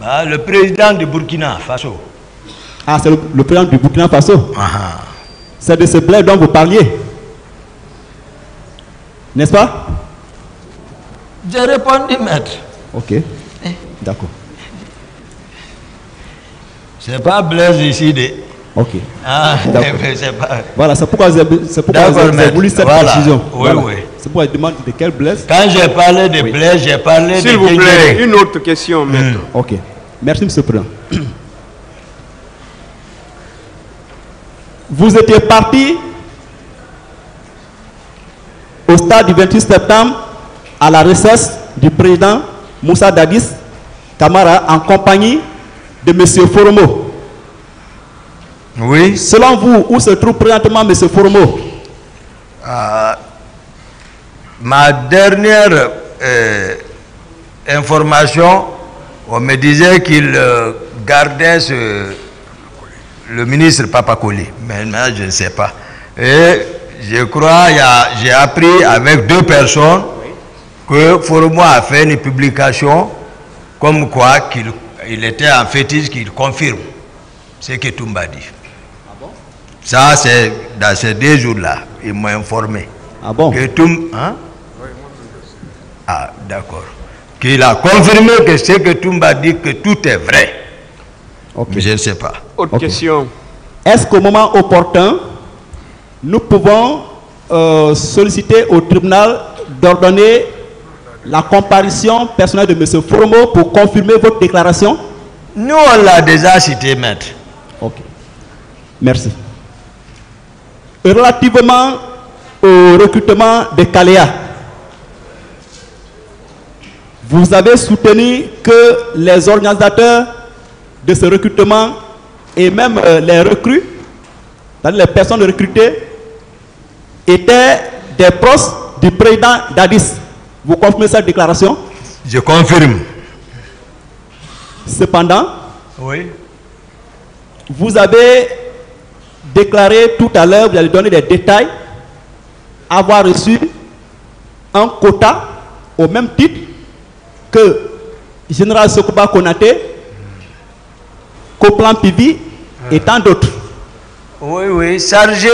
Ah, le président du Burkina Faso. Ah, c'est le président du Burkina Faso. Ah. C'est de ce Blaise dont vous parliez. N'est-ce pas? J'ai répondu, maître. Ok. D'accord. C'est pas Blaise ici de. Ok. Ah, D'accord. mais c'est pas. Voilà, c'est pourquoi j'ai D'accord, voulu cette voilà. précision. Oui, Voilà. oui. C'est pourquoi je demande de quel Blaise. Quand j'ai parlé de Oui. Blaise, j'ai parlé de. S'il vous plaît, Guéguéré. une autre question, maître. Ok. Merci, M. le Président. Vous étiez parti au stade du 28 septembre à la recherche du président Moussa Dadis Camara en compagnie de M. Foromo. Oui. Selon vous, où se trouve présentement M. Foromo? Ma dernière information, on me disait qu'il gardait le ministre Papakoli. Maintenant, je ne sais pas. Et je crois, j'ai appris avec 2 personnes que Foromo a fait une publication comme quoi qu'il était en fétiche, qu'il confirme ce que Toumba dit. Ah bon? Ça, c'est dans ces 2 jours-là, ils m'ont informé. Ah bon? Que Toumba... Hein? Ah, d'accord. Qu'il a confirmé que ce que Toumba dit, que tout est vrai. Ok. Mais je ne sais pas. Autre Ok. question. Est-ce qu'au moment opportun, nous pouvons solliciter au tribunal d'ordonner la comparution personnelle de M. Foromo pour confirmer votre déclaration? Nous, on l'a déjà cité, maître. Ok. Merci. Relativement au recrutement de Kaléa, vous avez soutenu que les organisateurs de ce recrutement et même les recrues, c'est-à-dire les personnes recrutées, étaient des proches du président Dadis. Vous confirmez cette déclaration? Je confirme. Cependant, Oui. vous avez déclaré tout à l'heure, vous allez donner des détails, avoir reçu un quota au même titre que Général Sokoba Konaté, Koplan Pivi et tant d'autres. Oui, oui. Chargé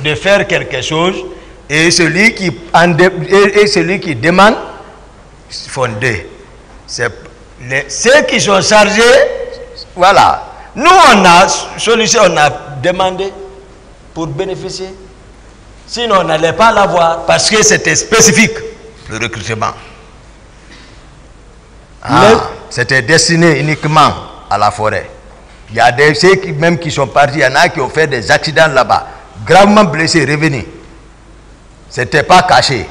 de faire quelque chose et celui qui demande font 2. Ceux qui sont chargés, voilà. Nous, on a sollicité, on a demandé pour bénéficier. Sinon, on n'allait pas l'avoir parce que c'était spécifique, le recrutement. C'était destiné uniquement à la forêt. Il y a des ceux même qui sont partis, il y en a qui ont fait des accidents là-bas, gravement blessés, revenus. Ce n'était pas caché.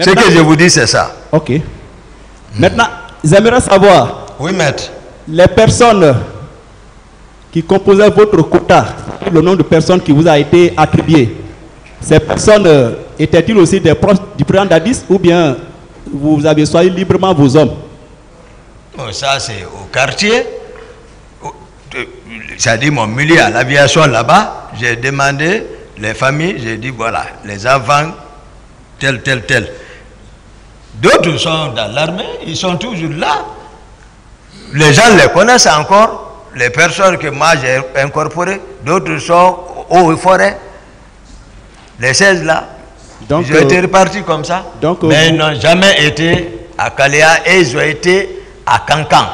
Ce que je vous dis, c'est ça. Ok. Maintenant, j'aimerais savoir. Oui, maître. Les personnes qui composaient votre quota, le nombre de personnes qui vous a été attribué, ces personnes étaient-ils aussi des proches du président Dadis ou bien vous avez choisi librement vos hommes? Bon, ça, c'est au quartier. C'est-à-dire mon milieu à l'aviation là-bas. J'ai demandé les familles, j'ai dit voilà, les enfants, tel. D'autres sont dans l'armée, ils sont toujours là. Les gens les connaissent encore, les personnes que moi j'ai incorporées, d'autres sont aux forêts. Les 16 là, donc, ils ont été répartis comme ça, mais ils n'ont jamais été à Kaléa et ils ont été à Kankan.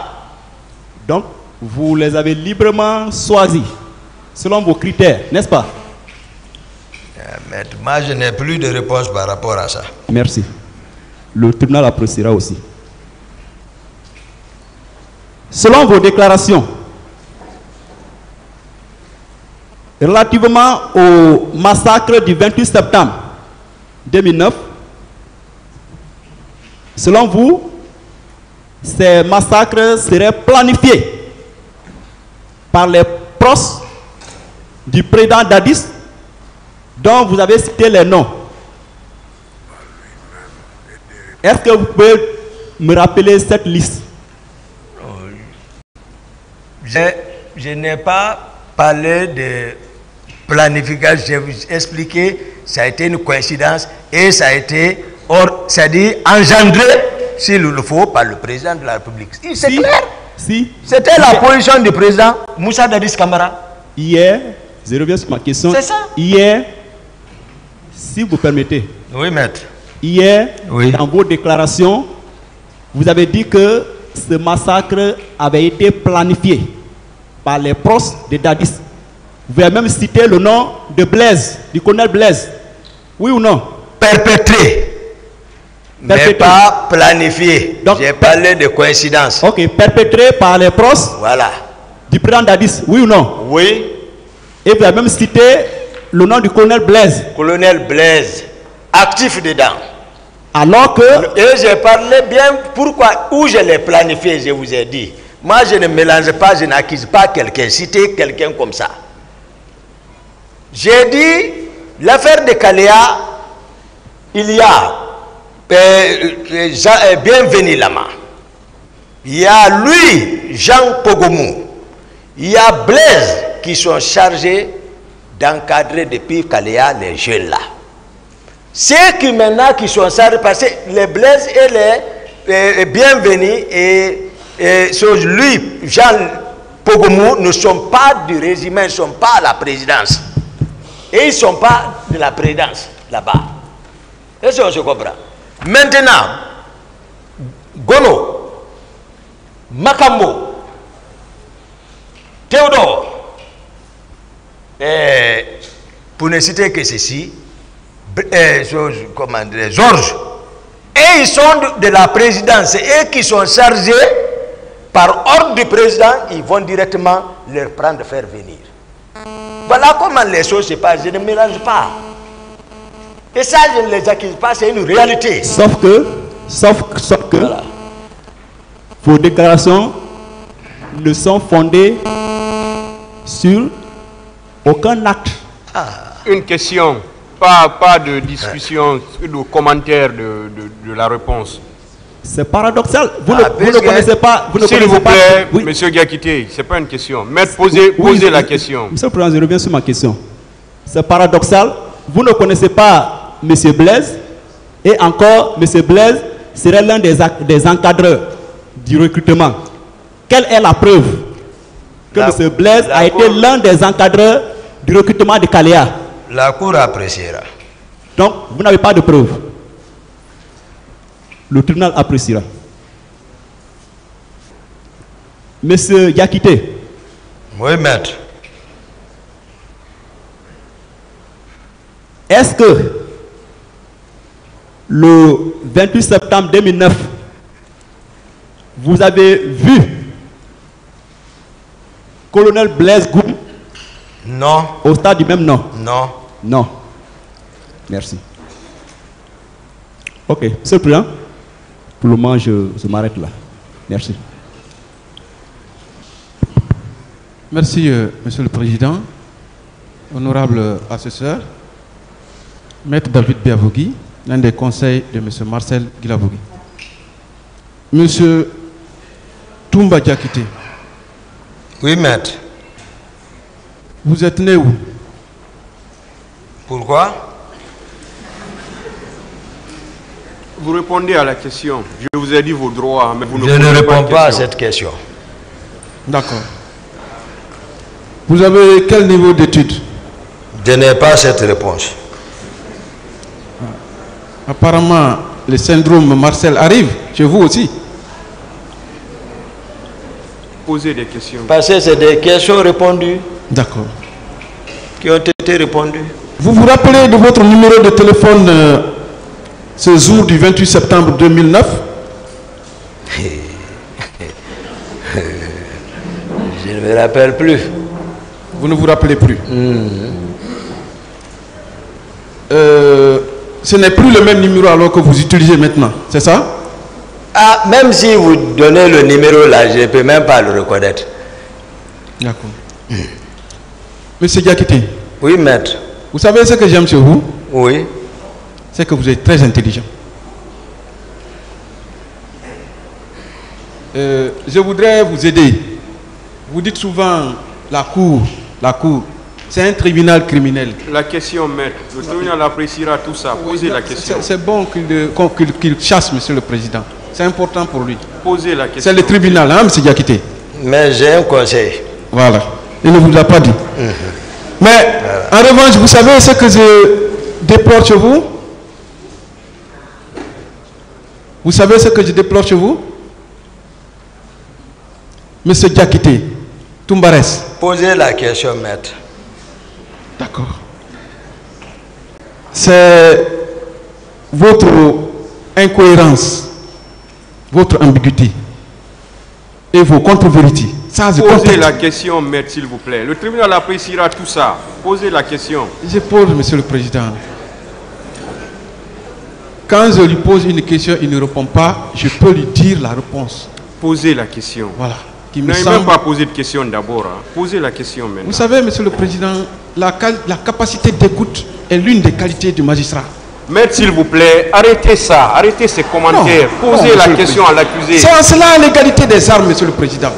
Donc, vous les avez librement choisis, selon vos critères, n'est-ce pas? Maître, moi je n'ai plus de réponse par rapport à ça. Merci. Le tribunal appréciera aussi. Selon vos déclarations, relativement au massacre du 28 septembre 2009, selon vous, ces massacres seraient planifiés par les proches du président Dadis, dont vous avez cité les noms. Est-ce que vous pouvez me rappeler cette liste? Je n'ai pas parlé de planification, je vous ai expliqué, ça a été une coïncidence et ça a été, c'est-à-dire engendré, s'il le faut, par le président de la République. C'est clair. Si. C'était la position du président Moussa Dadis Camara. Hier, je reviens sur ma question. C'est ça. Hier, si vous permettez. Oui, maître. Hier, oui, dans vos déclarations, vous avez dit que ce massacre avait été planifié par les proches de Dadis. Vous avez même cité le nom de Blaise, du colonel Blaise. Oui ou non? Perpétré. Mais pas planifié. J'ai parlé de coïncidence. Ok, perpétré par les proches, voilà, du président Dadis. Oui ou non? Oui. Et vous avez même cité le nom du colonel Blaise. Colonel Blaise, actif dedans. Alors que... Et j'ai parlé bien pourquoi, où je l'ai planifié, je vous ai dit. Moi, je ne mélange pas, je n'accuse pas quelqu'un, citer quelqu'un comme ça. J'ai dit, l'affaire de Kaléa, il y a Bienvenu Lama, il y a lui, Jean Pogomou, il y a Blaise qui sont chargés d'encadrer depuis Kaléa les jeunes là. Ceux qui maintenant qui sont chargés, parce que les Blaise et les Bienvenus et lui, Jean Pogomou, ne sont pas du régiment, ils ne sont pas à la présidence. Et ils ne sont pas de la présidence là-bas. Est-ce qu'on se comprend? Maintenant, Gono, Makambo, Théodore, pour ne citer que ceci, Georges, et ils sont de la présidence, c'est eux qui sont chargés par ordre du président, ils vont directement leur prendre, faire venir. Voilà comment les choses se passent, je ne mélange pas. Et ça, je ne les accuse pas, c'est une réalité. Sauf que voilà, vos déclarations ne sont fondées sur aucun acte. Une question, pas de discussion, de commentaire de la réponse. C'est paradoxal. Vous ne connaissez pas. S'il vous plaît, oui. Monsieur Diakité, ce n'est pas une question. Maître, posez la question. Monsieur le Président, je reviens sur ma question. C'est paradoxal. Vous ne connaissez pas M. Blaise et encore M. Blaise serait l'un des encadreurs du recrutement. Quelle est la preuve que M. Blaise a été l'un des encadreurs du recrutement de Kaléa? La Cour appréciera. Donc, vous n'avez pas de preuve. Le tribunal appréciera. Monsieur Yakité. Oui, maître. Est-ce que le 28 septembre 2009, vous avez vu colonel Blaise Goum Non. au stade du même nom? Non. Non. Merci. Ok, Monsieur le Président, pour le moment, je m'arrête là. Merci. Merci, Monsieur le Président. Honorable assesseur, Maître David Biavogui, l'un des conseils de Monsieur Marcel Guilavogui. Monsieur Toumba Diakité. Oui, maître. Vous êtes né où? Pourquoi? Vous répondez à la question. Je vous ai dit vos droits, mais vous ne Je ne réponds pas à question. cette question. D'accord. Vous avez quel niveau d'études? Je n'ai pas cette réponse. Apparemment, le syndrome Marcel arrive chez vous aussi. Posez des questions. Parce que c'est des questions répondues D'accord. qui ont été répondues. Vous vous rappelez de votre numéro de téléphone ce jour du 28 septembre 2009? Je ne me rappelle plus. Vous ne vous rappelez plus? Ce n'est plus le même numéro alors que vous utilisez maintenant, c'est ça? Ah, même si vous donnez le numéro là, je ne peux même pas le reconnaître. D'accord. Monsieur Diakité, Oui, maître. vous savez ce que j'aime chez vous? Oui. C'est que vous êtes très intelligent. Je voudrais vous aider. Vous dites souvent la cour, c'est un tribunal criminel. La question, maître. Le tribunal appréciera tout ça. Posez la question. C'est bon qu'il chasse, Monsieur le Président. C'est important pour lui. Posez la question. C'est le tribunal, hein, Monsieur Diakité? Mais j'ai un conseil. Voilà. Il ne vous l'a pas dit. Mais, en revanche, vous savez ce que je déplore chez vous? Vous savez ce que je déplore chez vous? Monsieur Diakité, Toumbares. Posez la question, maître. D'accord. C'est votre incohérence, votre ambiguïté et vos contre-vérités. Ça, je Posez constate. la question, maître, s'il vous plaît. Le tribunal appréciera tout ça. Posez la question. Je pose, Monsieur le Président. Quand je lui pose une question, il ne répond pas, je peux lui dire la réponse. Posez la question. Voilà. Qui me N'avez semble... même pas posé de question d'abord. Hein. Posez la question maintenant. Vous savez, Monsieur le Président, la capacité d'écoute est l'une des qualités du magistrat. Maître, s'il vous plaît, arrêtez ça. Arrêtez ces commentaires. Non, Posez la Monsieur le question à l'accusé. C'est en cela l'égalité des armes, Monsieur le Président.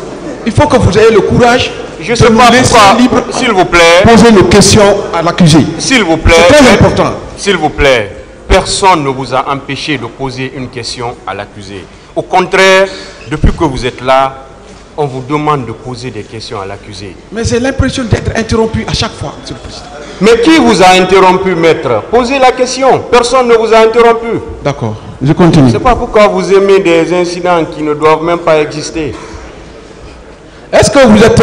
Il faut que vous ayez le courage Je de sais nous pas laisser pourquoi. libre S'il vous plaît. poser nos questions à l'accusé. S'il vous plaît. C'est très important. S'il vous plaît. Personne ne vous a empêché de poser une question à l'accusé. Au contraire, depuis que vous êtes là, on vous demande de poser des questions à l'accusé. Mais j'ai l'impression d'être interrompu à chaque fois, Monsieur le Président. Mais qui vous a interrompu, maître? Posez la question. Personne ne vous a interrompu. D'accord, je continue. Je ne sais pas pourquoi vous aimez des incidents qui ne doivent même pas exister. Est-ce que vous êtes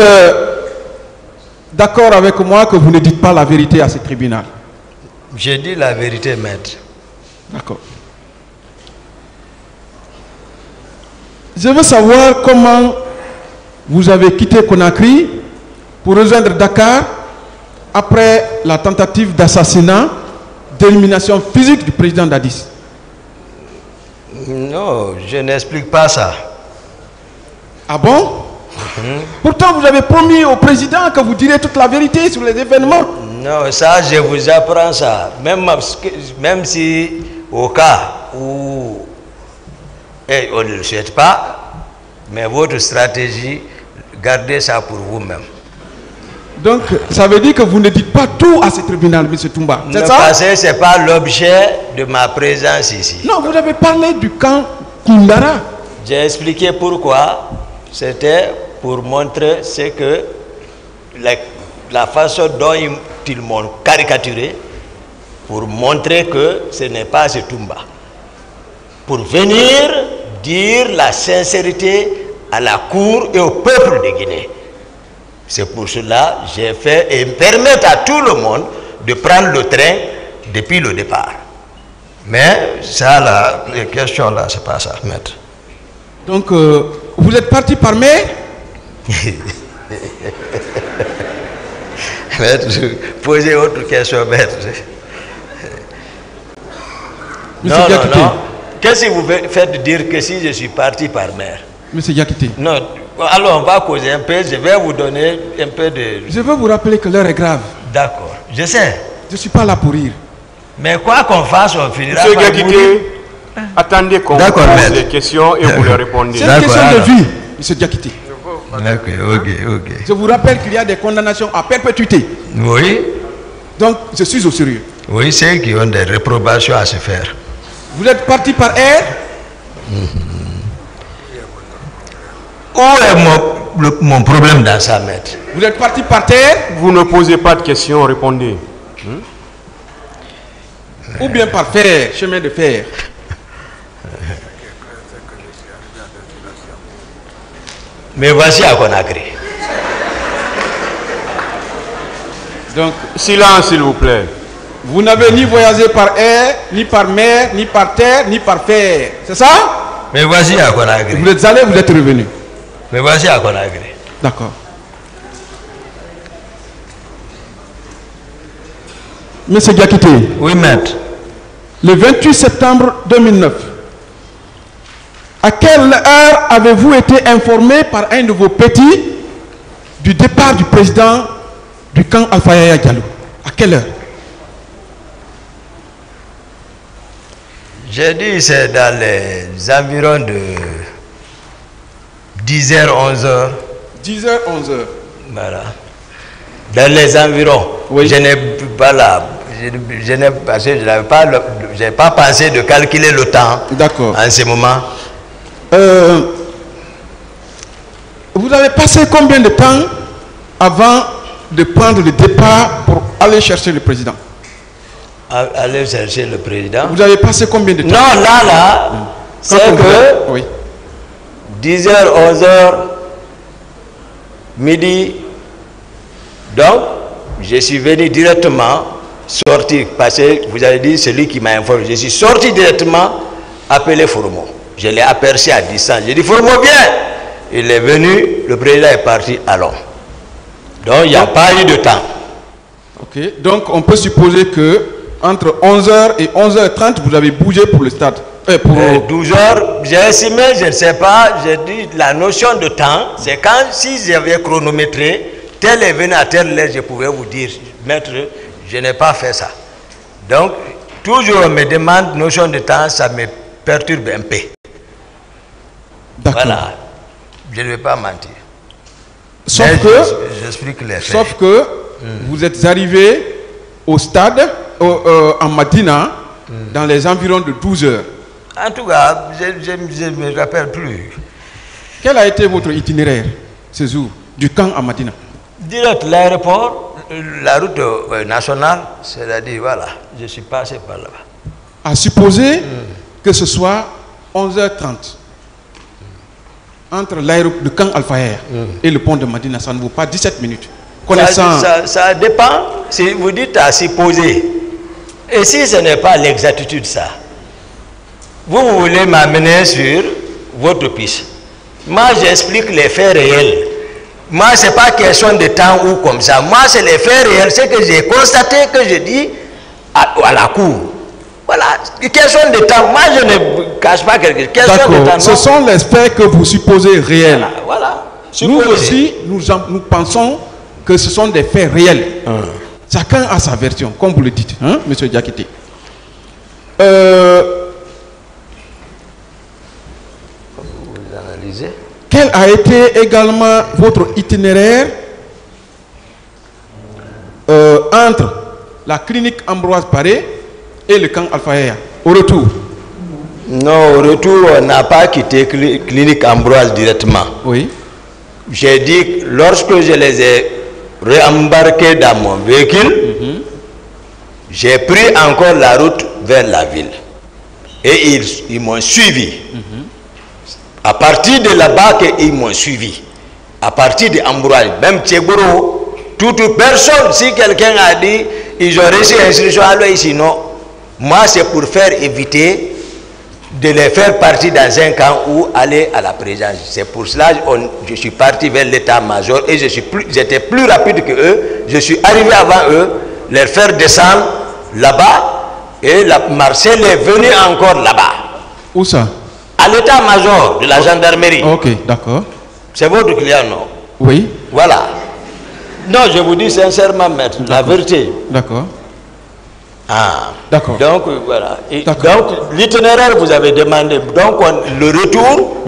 d'accord avec moi que vous ne dites pas la vérité à ce tribunal? J'ai dit la vérité, maître. D'accord. Je veux savoir comment vous avez quitté Conakry pour rejoindre Dakar après la tentative d'assassinat, d'élimination physique du président Dadis. Non, je n'explique pas ça. Ah bon? Pourtant, vous avez promis au président que vous direz toute la vérité sur les événements. Non, ça, je vous apprends ça. Même si, au cas où on ne le souhaite pas, mais votre stratégie, gardez ça pour vous-même. Donc, ça veut dire que vous ne dites pas tout à ce tribunal, M. Toumba. C'est ça? Parce que ce n'est pas l'objet de ma présence ici. Non, vous avez parlé du camp Koundara. J'ai expliqué pourquoi. C'était pour montrer ce que la façon dont ils m'ont caricaturé, pour montrer que ce n'est pas ce Toumba. Pour venir dire la sincérité à la Cour et au peuple de Guinée. C'est pour cela que j'ai fait et permettre à tout le monde de prendre le train depuis le départ. Mais ça, là, les questions là, c'est pas ça, maître. Donc, vous êtes parti par mer? Maître, posez autre question, maître. Monsieur Non, Diakité. non, non. Qu'est-ce que vous faites dire que si je suis parti par mer? Monsieur Diakité. Non, alors on va causer un peu, je vais vous donner un peu de... Je veux vous rappeler que l'heure est grave. D'accord, je sais. Je ne suis pas là pour rire. Mais quoi qu'on fasse, on finira Monsieur par mourir. Diakité, attendez qu'on vous D'accord, pose maître. des questions et vous les répondez. C'est une D'accord, question de alors. vie, monsieur Diakité. Ok. Je vous rappelle qu'il y a des condamnations à perpétuité. Oui, Donc, je suis au sérieux. oui, ceux qui ont des réprobations à se faire. Vous êtes parti par air? Où est mon problème dans ça, maître? Vous êtes parti par terre? Vous ne posez pas de questions, répondez. Ou bien par fer, chemin de fer? Mais voici à Conakry. Donc, Silence, s'il vous plaît. vous n'avez ni voyagé par air, ni par mer, ni par terre, ni par fer. C'est ça? Mais voici à Conakry. Vous êtes allé, vous êtes revenu. Mais voici à Conakry. D'accord. Monsieur Diakité, Oui, maître. le 28 septembre 2009, à quelle heure avez-vous été informé par un de vos petits du départ du président du camp Alpha Yaya Diallo? À quelle heure? J'ai dit c'est dans les environs de 10h, 11h. 10h, 11h. Voilà. Dans les environs. Oui. Je n'ai pas là. Je n'ai pas pensé de calculer le temps D'accord. en ce moment. Vous avez passé combien de temps avant de prendre le départ pour aller chercher le président? Aller chercher le président. Vous avez passé combien de temps? Non, là, c'est Quand on vous que a- Oui. 10h, 11h, midi. Donc, je suis venu directement sortir, parce que vous avez dit celui qui m'a informé. Je suis sorti directement, appelé Formo. Je l'ai aperçu à distance. J'ai dit Formo, viens. Il est venu, le président est parti, allons. Donc, il n'y a pas eu de temps. Ok. Donc, on peut supposer que entre 11h et 11h30, vous avez bougé pour le stade. Pour... 12h, j'ai estimé, je ne sais pas, j'ai dit la notion de temps, c'est quand, si j'avais chronométré, tel est venu à telle heure, je pouvais vous dire, maître, je n'ai pas fait ça. Donc, toujours on me demande notion de temps, ça me perturbe un peu. D'accord. Voilà, je ne vais pas mentir. Sauf Mais que, j'explique les faits. sauf que vous êtes arrivé au stade, en Madina, dans les environs de 12h. En tout cas, je ne me rappelle plus. Quel a été votre itinéraire ce jour du camp à Madina? Direct l'aéroport, la route nationale, c'est-à-dire, voilà, je suis passé par là-bas. À supposer que ce soit 11h30 entre le camp Alpha Yaya et le pont de Madina, ça ne vaut pas 17 minutes. Connaissant... Ça dépend, si vous dites à supposer. Et si ce n'est pas l'exactitude, ça, vous voulez m'amener sur votre piste. Moi, j'explique les faits réels. Moi, ce n'est pas question de temps ou comme ça. Moi, c'est les faits réels. C'est que j'ai constaté, que je dis à la cour. Voilà, question de temps. Moi, je ne cache pas quelque chose. Question de temps. D'accord. Ce sont les faits que vous supposez réels. Voilà. Nous Supposez. aussi, nous pensons que ce sont des faits réels. Chacun a sa version, comme vous le dites, hein, monsieur Diakité. Vous analysez. Quel a été également votre itinéraire entre la clinique Ambroise Paré et le camp Alpha Yaya au retour? Non, au retour, on n'a pas quitté clinique Ambroise directement. Oui. J'ai dit que lorsque je les ai réembarqués dans mon véhicule, j'ai pris encore la route vers la ville. Et ils m'ont suivi. À partir de là-bas qu'ils m'ont suivi. À partir de Ambroise, même Tchegoro, toute personne, si quelqu'un a dit, ils ont reçu instruction, alors ici, non. Moi, c'est pour faire éviter de les faire partir dans un camp ou aller à la présence. C'est pour cela que je suis parti vers l'état-major et j'étais plus rapide que eux. Je suis arrivé avant eux, les faire descendre là-bas et Marcel est venu encore là-bas. Où ça? À l'état-major de la gendarmerie. Ok, d'accord. C'est votre client, non? Oui. Voilà. Non, je vous dis sincèrement, maître, la vérité. D'accord. Ah, d'accord. Donc, voilà. Et donc, l'itinéraire, vous avez demandé. Donc, le retour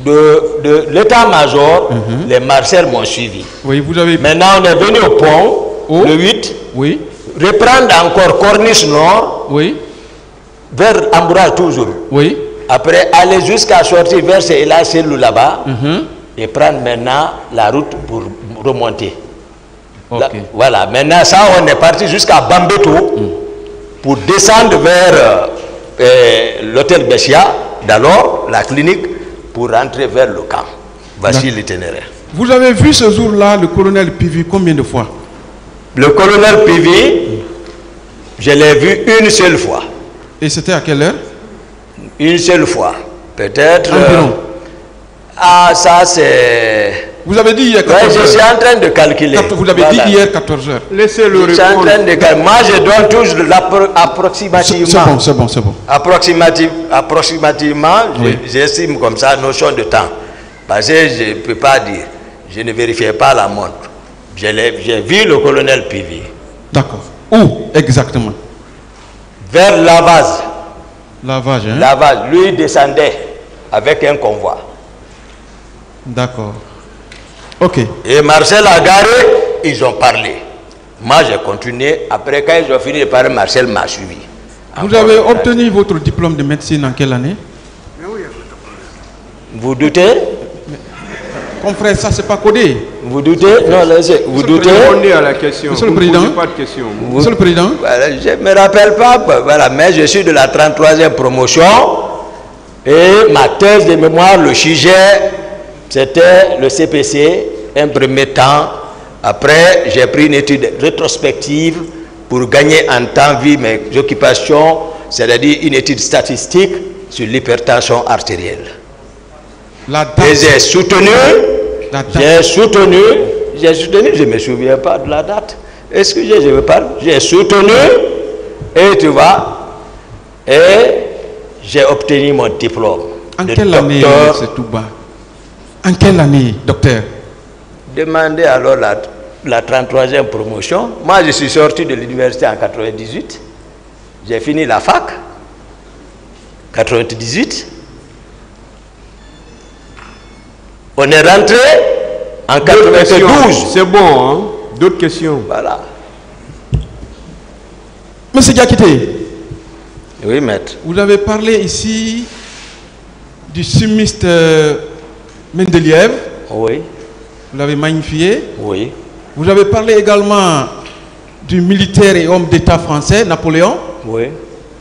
de l'état-major, les Marcel m'ont suivi. Oui, vous avez... Maintenant, on est venu au pont, le 8. Oui. Reprendre encore Corniche Nord. Oui. Vers Ambroise toujours. Oui. Après, aller jusqu'à sortir vers Céla, là-bas. Et prendre maintenant la route pour remonter. Ok. Là, voilà. Maintenant, ça, on est parti jusqu'à Bambeto. Pour descendre vers l'hôtel Bessia, d'alors la clinique, pour rentrer vers le camp. Voici l'itinéraire. Vous avez vu ce jour-là le colonel Pivi combien de fois? Le colonel Pivi, je l'ai vu une seule fois. Et c'était à quelle heure? Une seule fois. Peut-être... Environ. Ah, ça c'est... Vous avez dit hier 14 heures. Je suis en train de calculer. Vous avez dit hier 14 heures. Laissez-le répondre. Je suis en train de calculer. Moi, je donne toujours approximativement. C'est bon. Approximativement, j'estime comme ça, notion de temps. Parce que je ne peux pas dire. Je ne vérifiais pas la montre. J'ai vu le colonel Pivi. D'accord. Où exactement? Vers Lavaz. Lavage, hein? Lavaz. Lui descendait avec un convoi. D'accord. Ok. Et Marcel a garé, ils ont parlé. Moi, j'ai continué. Après, quand ils ont fini de parler, Marcel m'a suivi. Vous avez obtenu votre diplôme de médecine en quelle année? Vous doutez? Confrère, ça c'est pas codé. Vous doutez? Non, laissez. Vous doutez? Répondez à la question. Monsieur le Président. Pas de question. Monsieur le Président. Voilà, je ne me rappelle pas, voilà, mais je suis de la 33e promotion. Et ma thèse de mémoire, le sujet, c'était le CPC, un premier temps. Après, j'ai pris une étude rétrospective pour gagner en temps vu mes occupations, c'est-à-dire une étude statistique sur l'hypertension artérielle. Et j'ai soutenu, je ne me souviens pas de la date. Excusez, je veux pas. J'ai soutenu, et tu vois, et j'ai obtenu mon diplôme. En quelle année, c'est tout bas? En quelle année, docteur? Demandez alors la 33e promotion. Moi, je suis sorti de l'université en 98. J'ai fini la fac. 98. On est rentré en 92. C'est bon, hein? D'autres questions? Voilà. Monsieur Diakité. Oui, maître. Vous avez parlé ici du chimiste Mendeleïev. Oui. Vous l'avez magnifié. Oui. Vous avez parlé également du militaire et homme d'État français, Napoléon. Oui.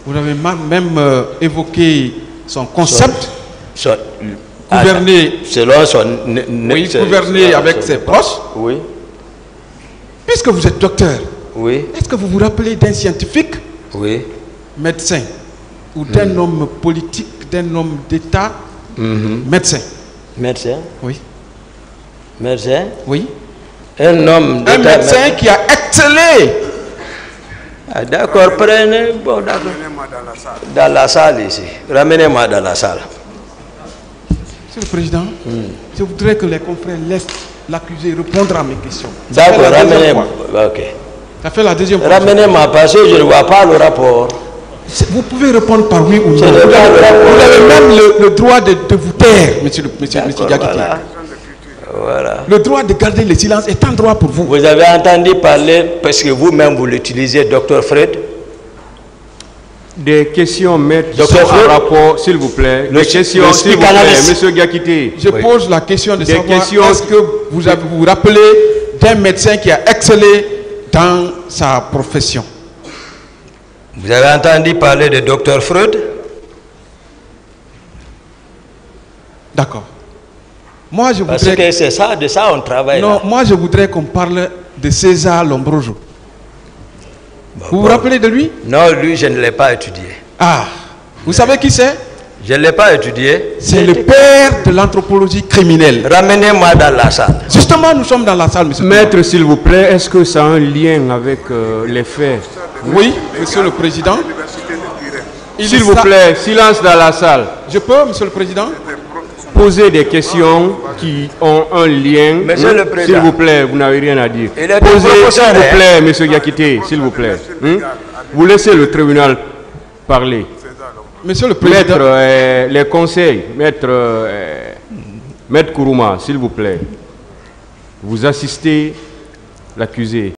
Vous avez même évoqué son concept. Gouverner, selon son... gouverner avec ses proches. Oui. Puisque vous êtes docteur, oui. Est-ce que vous vous rappelez d'un scientifique, oui, médecin, ou d'un homme politique, d'un homme d'État, médecin? Médecin? Oui. Médecin? Oui. Un homme d'État. Un médecin qui a excellé. Ah, d'accord, prenez. Bon, d'accord. Ramenez-moi dans la salle ici. Ramenez-moi dans la salle. Monsieur le Président, je voudrais que les confrères laissent l'accusé répondre à mes questions. D'accord, ramenez-moi. Ok. Ça fait la deuxième fois. Ramenez-moi parce que je ne vois pas le rapport. Vous pouvez répondre par oui ou non. Vous avez même le droit de vous taire, monsieur Diakité. Voilà. Le droit de garder le silence est un droit pour vous. Vous avez entendu parler, parce que vous-même vous l'utilisez, Dr Fred? Des questions, maître, en rapport, s'il vous plaît. Des questions, s'il vous plaît, monsieur Diakité. Je pose la question de savoir, questions... est-ce que vous vous rappelez d'un médecin qui a excellé dans sa profession? Vous avez entendu parler de Dr Freud? D'accord. Moi, je Parce voudrais... que c'est ça, de ça on travaille. Non, là. moi, je voudrais qu'on parle de César Lombroso. Vous vous rappelez de lui? Non, lui, je ne l'ai pas étudié. Ah, vous savez qui c'est? Je ne l'ai pas étudié. C'est le père de l'anthropologie criminelle. Ramenez-moi dans la salle. Justement, nous sommes dans la salle, monsieur. Maître, s'il vous plaît, est-ce que ça a un lien avec les faits? Oui, monsieur le président. S'il vous plaît, silence dans la salle. Je peux, monsieur le président? Poser des questions qui ont un lien. Monsieur le président. S'il vous plaît, vous n'avez rien à dire. Il est Posez, professeur, s'il vous hein. plaît, monsieur Yakité, s'il vous plaît. Vous laissez le tribunal parler. Monsieur le président. Maître, les conseils, maître Kourouma, s'il vous plaît. Vous assistez l'accusé.